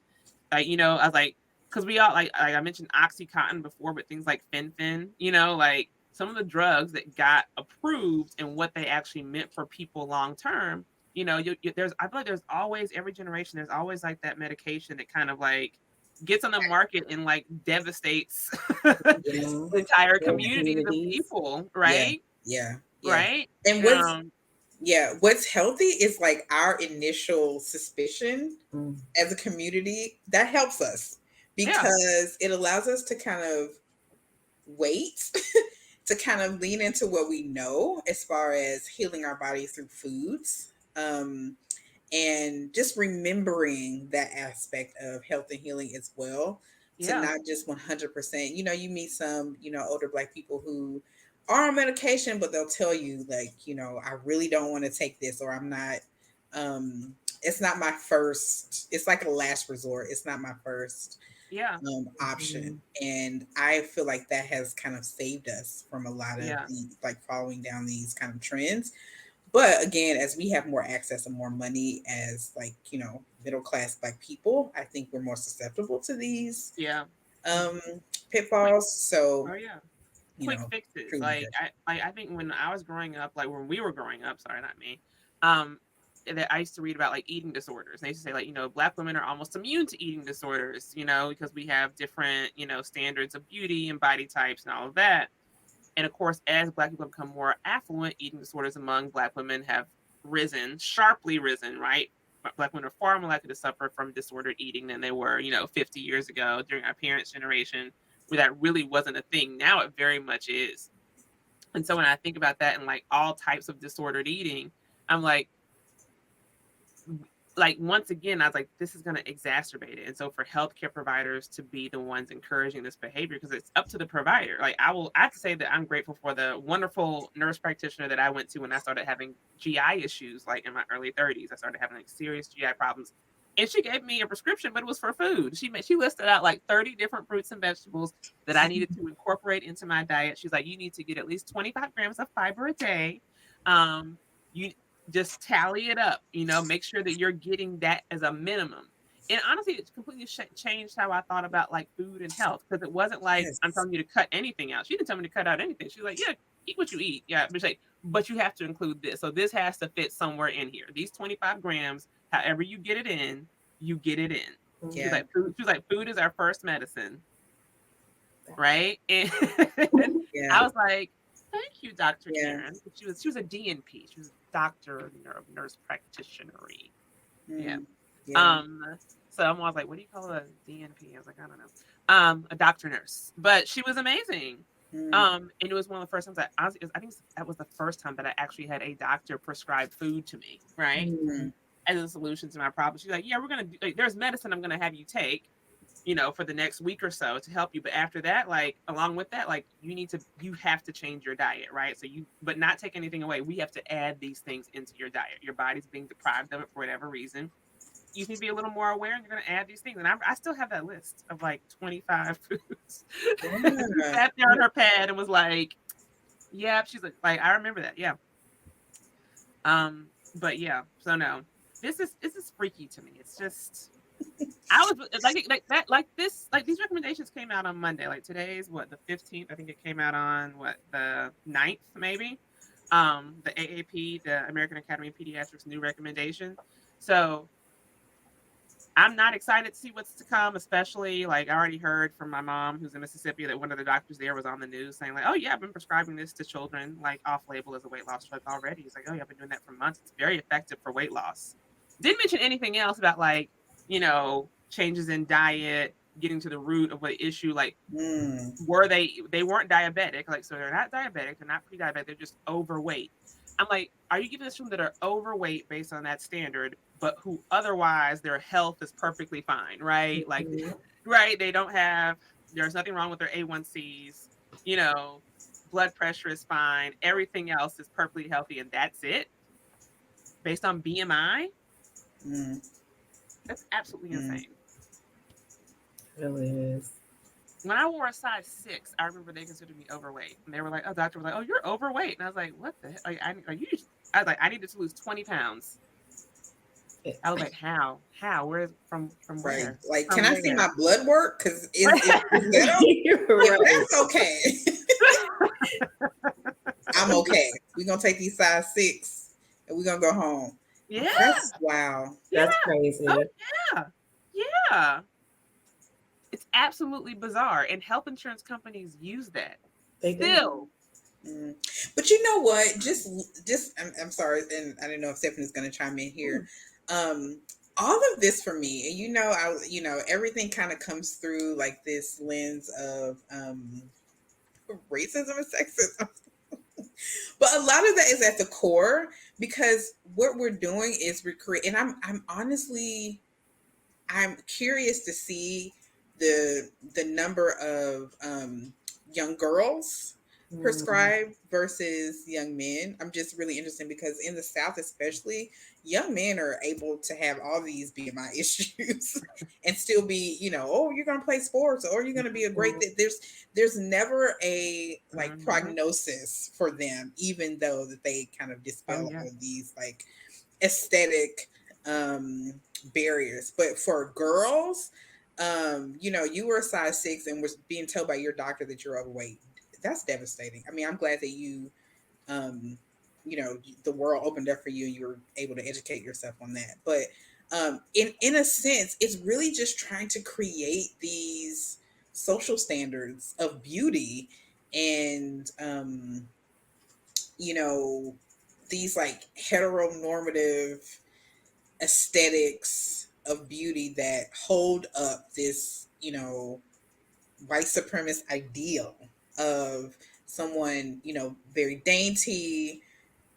Like, I was like, because we all like I mentioned OxyContin before, but things like Fen, like some of the drugs that got approved and what they actually meant for people long term. There's I feel like there's always every generation there's always like that medication that kind of like gets on the market and like devastates Yes. entire Whole communities of communities. people, Yeah. right? Yeah. Yeah. Right? And Um, what's healthy is like our initial suspicion Mm. as a community that helps us yeah, because it allows us to kind of wait to kind of lean into what we know as far as healing our body through foods, and just remembering that aspect of health and healing as well, to yeah, not just 100%. You meet some, older Black people who are on medication, but they'll tell you like, I really don't want to take this, or I'm not, it's not my first, it's like a last resort, it's not my first yeah, option. And I feel like that has kind of saved us from a lot of yeah, the like following down these kind of trends. But again, as we have more access and more money as like, middle class Black people, I think we're more susceptible to these yeah. um Quick, pitfalls. So, oh yeah. you Quick know, fixes. truly Like good. I think when I was growing up, like when we were growing up, sorry, not me. Um, that I used to read about like eating disorders. They used to say like, Black women are almost immune to eating disorders, because we have different, standards of beauty and body types and all of that. And of course, as Black people become more affluent, eating disorders among Black women have risen, sharply risen, right? Black women are far more likely to suffer from disordered eating than they were, 50 years ago during our parents' generation. where that really wasn't a thing. Now it very much is. And so when I think about that and like all types of disordered eating, I'm like once again, I was like, this is going to exacerbate it. And so for healthcare providers to be the ones encouraging this behavior, because it's up to the provider. Like I have to say that I'm grateful for the wonderful nurse practitioner that I went to when I started having GI issues, like in my early 30s. I started having like serious GI problems. And she gave me a prescription, but it was for food. She listed out like 30 different fruits and vegetables that I needed to incorporate into my diet. She's like, you need to get at least 25 grams of fiber a day. You just tally it up, make sure that you're getting that as a minimum. And honestly, it completely changed how I thought about like food and health, because it wasn't like I'm Yes. telling you to cut anything out. She didn't tell me to cut out anything. She's like, yeah, eat what you eat. Yeah, but like, but you have to include this. So this has to fit somewhere in here. These 25 grams, however you get it in, you get it in. She's Yeah. like, food is our first medicine, right? And Yeah. I was like, thank you, Dr. Yeah. Karen. She was a DNP. She was a doctor, nurse practitioner. Yeah. Yeah. So I'm always like, what do you call a DNP? I was like, I don't know. A doctor nurse. But she was amazing. And it was one of the first times I think that was the first time that I actually had a doctor prescribe food to me, right? As a solution to my problem. She's like, yeah, we're gonna there's medicine I'm gonna have you take, for the next week or so to help you. But after that, like along with that, like you have to change your diet, right? So but not take anything away. We have to add these things into your diet. Your body's being deprived of it for whatever reason. You need to be a little more aware, and you're going to add these things. And I still have that list of like 25 foods. She sat there on her pad and was like, yeah, she's like, I remember that. Yeah. But yeah, so no, this is freaky to me. It's just, I was like that, like these recommendations came out on Monday. Like today's what, the 15th? I think it came out on what, the 9th, maybe. The AAP, the American Academy of Pediatrics, new recommendation. So I'm not excited to see what's to come, especially like I already heard from my mom, who's in Mississippi, that one of the doctors there was on the news saying like, oh yeah, I've been prescribing this to children like off label as a weight loss drug already. He's like, oh yeah, I've been doing that for months. It's very effective for weight loss. Didn't mention anything else about like, changes in diet, getting to the root of what issue, like were they weren't diabetic, like, so they're not diabetic, they're not pre-diabetic, they're just overweight. I'm like, are you giving this to them that are overweight based on that standard, but who otherwise their health is perfectly fine, right? Like, right, there's nothing wrong with their A1Cs, blood pressure is fine, everything else is perfectly healthy, and that's it? Based on BMI? That's absolutely insane. It really is. When I wore a size 6, I remember they considered me overweight. And they were like, oh, doctor was like, oh, you're overweight. And I was like, what the heck? I was like, I needed to lose 20 pounds. I was like, how? Where? From Right. where? Like, From can I where? see my blood work? Because that's okay. I'm okay. We're going to take these size 6 and we're going to go home. Yeah. That's wow. That's crazy. Oh, yeah. It's absolutely bizarre. And health insurance companies use that. They still. But you know what? Just I'm sorry, and I don't know if Stephanie's going to chime in here. All of this for me, and everything kind of comes through like this lens of racism and sexism. But a lot of that is at the core, because what we're doing is and I'm curious to see the number of young girls prescribed versus young men. I'm just really interested, because in the South especially, young men are able to have all these BMI issues and still be, oh, you're going to play sports, or you're going to be a great there's never a like prognosis for them, even though that they kind of dispel all of these like aesthetic barriers. But for girls, you were a size 6 and was being told by your doctor that you're overweight. That's devastating. I mean, I'm glad that you the world opened up for you and you were able to educate yourself on that. But in a sense, it's really just trying to create these social standards of beauty and these like heteronormative aesthetics of beauty that hold up this white supremacist ideal of someone, very dainty,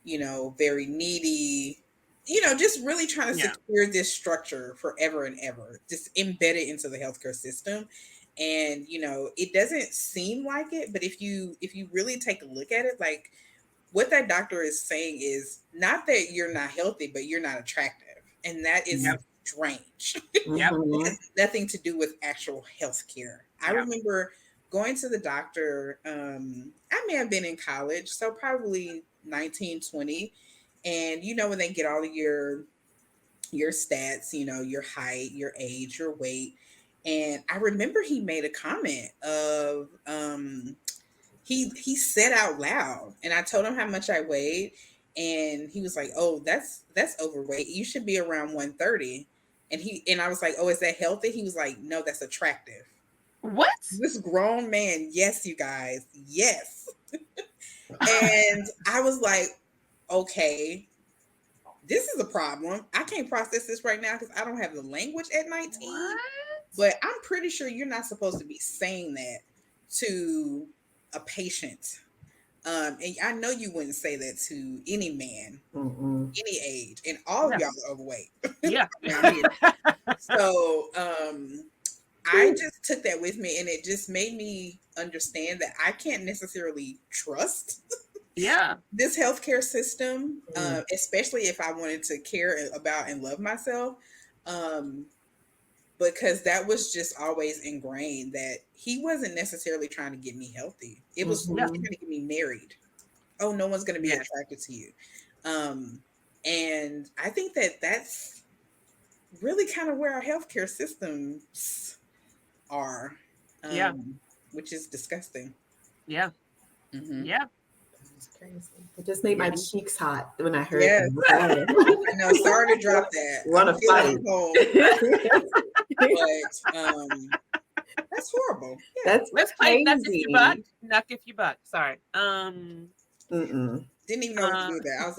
very needy, just really trying to Yeah. secure this structure forever and ever, just embedded into the healthcare system. And, it doesn't seem like it, but if you really take a look at it, like what that doctor is saying is not that you're not healthy, but you're not attractive. And that is Yep. strange. Yep. It has nothing to do with actual health care. I Yep. remember going to the doctor. I may have been in college, so probably 19, 20. And when they get all of your stats, your height, your age, your weight. And I remember he made a comment of he said out loud, and I told him how much I weighed, and he was like, "Oh, that's overweight. You should be around 130." And I was like, "Oh, is that healthy?" He was like, "No, that's attractive." What? This grown man, yes, you guys, yes. And I was like, "Okay, this is a problem. I can't process this right now because I don't have the language at 19." What? But I'm pretty sure you're not supposed to be saying that to a patient. And I know you wouldn't say that to any man, any age, and all of Yeah. y'all are overweight. Yeah. around here. So I just took that with me, and it just made me understand that I can't necessarily trust Yeah. this healthcare system, especially if I wanted to care about and love myself. Because that was just always ingrained that he wasn't necessarily trying to get me healthy. It was trying to get me married. Oh, no one's going to be Yes. attracted to you. And I think that that's really kind of where our healthcare systems are, Yeah. which is disgusting. Yeah. Mhm. Yeah. It's crazy. It just made my cheeks hot when I heard Yes. that. I know, sorry to drop that. Want I'm to feeling fight. cold, but that's horrible. Yeah. That's Let's play Nuck If You Buck. crazy. Nuck If You Buck. Sorry. Mm-mm. Didn't even know what to do with that. I was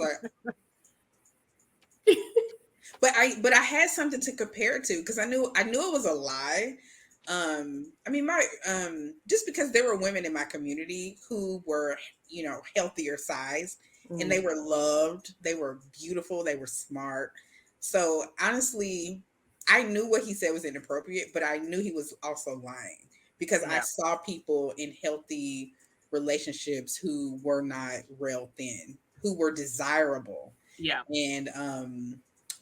like, but I had something to compare it to because I knew it was a lie. I mean, my just because there were women in my community who were, healthier size, and they were loved, they were beautiful, they were smart. So honestly, I knew what he said was inappropriate, but I knew he was also lying because I Yeah. saw people in healthy relationships who were not rail thin, who were desirable. Yeah. And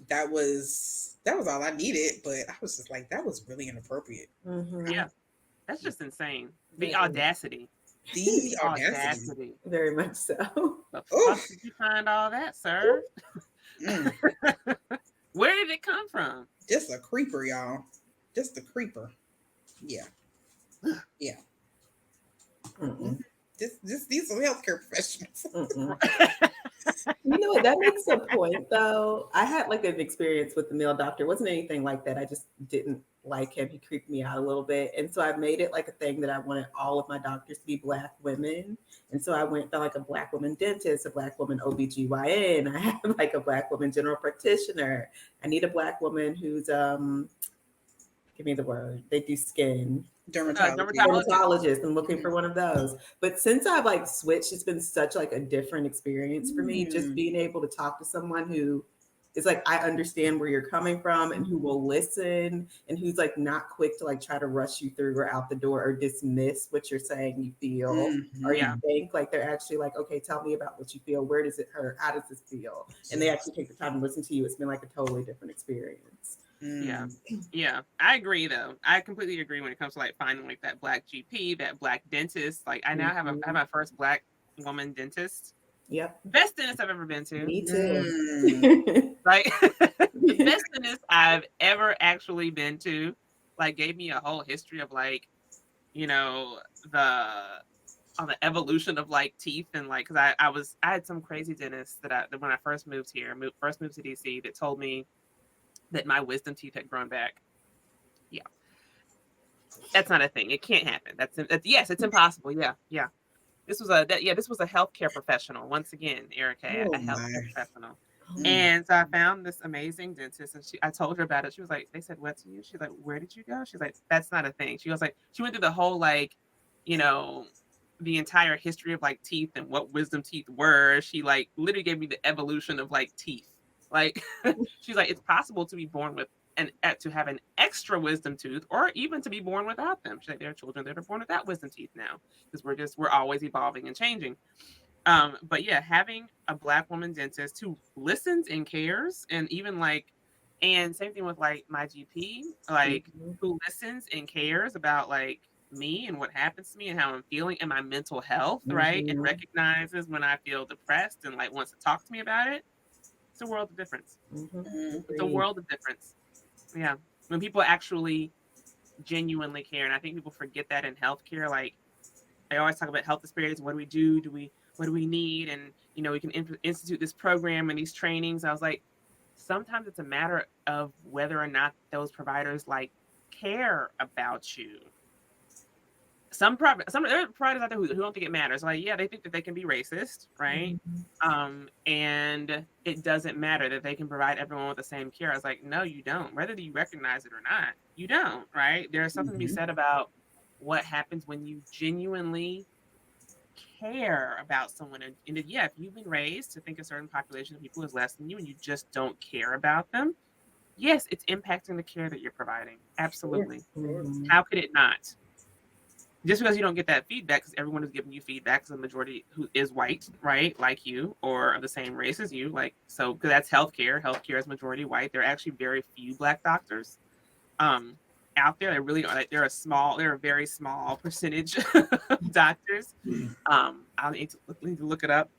that was all I needed, but I was just like, that was really inappropriate. Yeah. That's just insane. The Yeah. audacity. The audacity. Audacity. Very much so. The Oof. fuck did you find all that, sir? Mm, Where did it come from? just a creeper, y'all. Just a creeper. Yeah. Yeah. These are healthcare professionals. You know what? That makes a point, though. I had like an experience with the male doctor. It wasn't anything like that. I just didn't like him. He creeped me out a little bit. And so I made it like a thing that I wanted all of my doctors to be Black women. And so I went for like a Black woman dentist, a Black woman OBGYN. I have like a Black woman general practitioner. I need a Black woman who's, give me the word, they do skin. Dermatologist. I'm looking for one of those. But since I've like switched, it's been such like a different experience for me. Just being able to talk to someone who is like, I understand where you're coming from and who will listen and who's like not quick to like try to rush you through or out the door or dismiss what you're saying you feel or you think. Like they're actually like, okay, tell me about what you feel. Where does it hurt? How does this feel? And they actually take the time to listen to you. It's been like a totally different experience. Yeah, I agree though. I completely agree when it comes to like finding like that Black GP, that Black dentist. Like I now have my first Black woman dentist. Yep. Best dentist I've ever been to. Me too. Like the best dentist I've ever actually been to. Like gave me a whole history of like, the evolution of like teeth and like because I had some crazy dentist that when I first moved to DC that told me that my wisdom teeth had grown back. Yeah. That's not a thing. It can't happen. That's yes, it's impossible. Yeah. This was a healthcare professional. Once again, Erica, a healthcare professional. And so I found this amazing dentist, and I told her about it. She was like, "They said what to you?" She's like, "Where did you go?" She's like, "That's not a thing." She was like, she went through the whole like, you know, the entire history of like teeth and what wisdom teeth were. She like literally gave me the evolution of like teeth. Like, she's like, it's possible to be born with to have an extra wisdom tooth, or even to be born without them. She's like, there are children that are born without wisdom teeth now because we're always evolving and changing. But yeah, having a Black woman dentist who listens and cares, and even like, and same thing with like my GP, like who listens and cares about like me and what happens to me and how I'm feeling and my mental health, right? And recognizes when I feel depressed and like wants to talk to me about it. It's a world of difference. It's a world of difference. Yeah. When people actually genuinely care. And I think people forget that in healthcare. Like, I always talk about health disparities. What do we do? What do we need? And we can institute this program and these trainings. I was like, sometimes it's a matter of whether or not those providers like care about you. There are providers out there who don't think it matters. Like, yeah, they think that they can be racist, right? And it doesn't matter that they can provide everyone with the same care. I was like, no, you don't. Whether you recognize it or not, you don't, right? There's something to be said about what happens when you genuinely care about someone. And yeah, if you've been raised to think a certain population of people is less than you and you just don't care about them, yes, it's impacting the care that you're providing. Absolutely. How could it not? Just because you don't get that feedback, because everyone is giving you feedback, because the majority who is white, right, like you, or of the same race as you, like, so, because that's healthcare. Healthcare is majority white. There are actually very few Black doctors out there. They really are. Like, they're a very small percentage of doctors. I'll need to look it up,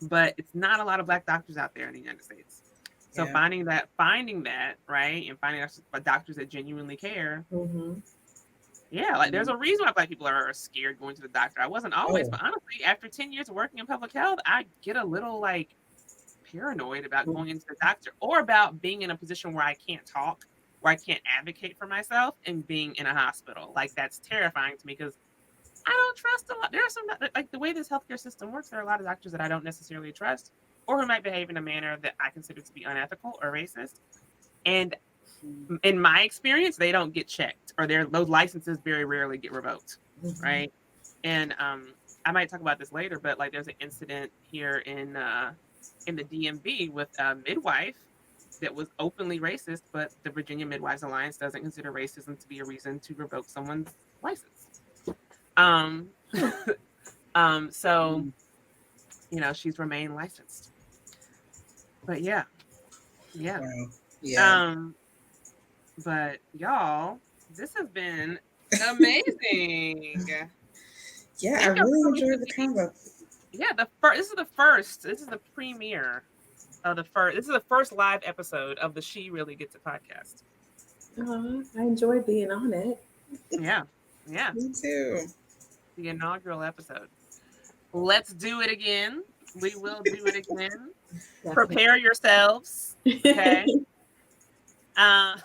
but it's not a lot of Black doctors out there in the United States. So finding that, right, and finding doctors that genuinely care. Yeah, like there's a reason why Black people are scared going to the doctor. I wasn't always, but honestly, after 10 years of working in public health, I get a little like paranoid about going into the doctor or about being in a position where I can't talk, where I can't advocate for myself and being in a hospital. Like, that's terrifying to me because I don't trust a lot. There are some, like the way this healthcare system works, there are a lot of doctors that I don't necessarily trust or who might behave in a manner that I consider to be unethical or racist. And in my experience, they don't get checked, or those licenses very rarely get revoked, right? And I might talk about this later, but like there's an incident here in the DMV with a midwife that was openly racist, but the Virginia Midwives Alliance doesn't consider racism to be a reason to revoke someone's license. So she's remained licensed. But yeah. But y'all, this has been amazing. Yeah, I really enjoyed the combo. Yeah, this is the first. This is the premiere of the first. This is the first live episode of the She Really Gets It podcast. I enjoyed being on it. Yeah. Me too. The inaugural episode. Let's do it again. We will do it again. Prepare yourselves. Okay. But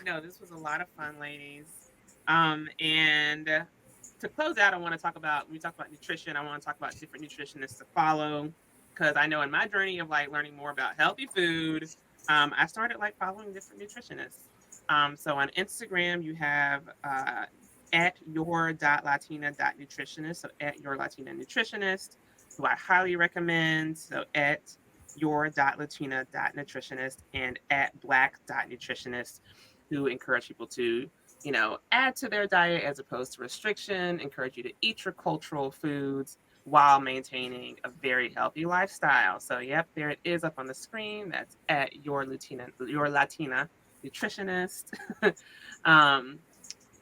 no, this was a lot of fun, ladies. And to close out, we talk about nutrition. I want to talk about different nutritionists to follow, because I know in my journey of like learning more about healthy food, I started like following different nutritionists. So on Instagram, you have at your.latina.nutritionist. So at your Latina nutritionist, who I highly recommend. So at your.latina.nutritionist and at black.nutritionist, who encourage people to, add to their diet as opposed to restriction, encourage you to eat your cultural foods while maintaining a very healthy lifestyle. So yep, there it is up on the screen. That's at your Latina nutritionist.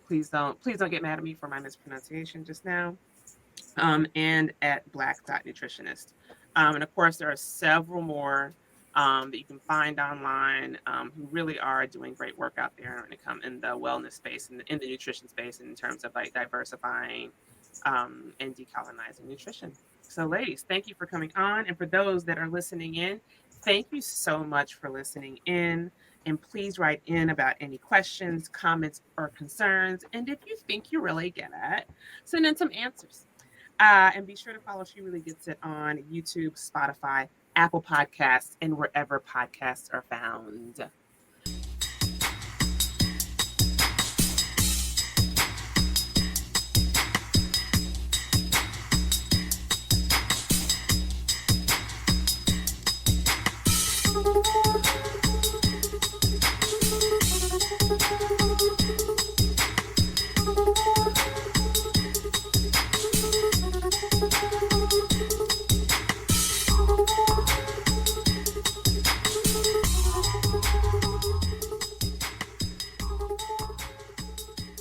Please don't get mad at me for my mispronunciation just now. And at black.nutritionist. And of course, there are several more that you can find online who really are doing great work out there when it comes in the wellness space and in the nutrition space in terms of like diversifying and decolonizing nutrition. So ladies, thank you for coming on. And for those that are listening in, thank you so much for listening in. And please write in about any questions, comments, or concerns. And if you think you really get it, send in some answers. And be sure to follow She Really Gets It on YouTube, Spotify, Apple Podcasts, and wherever podcasts are found.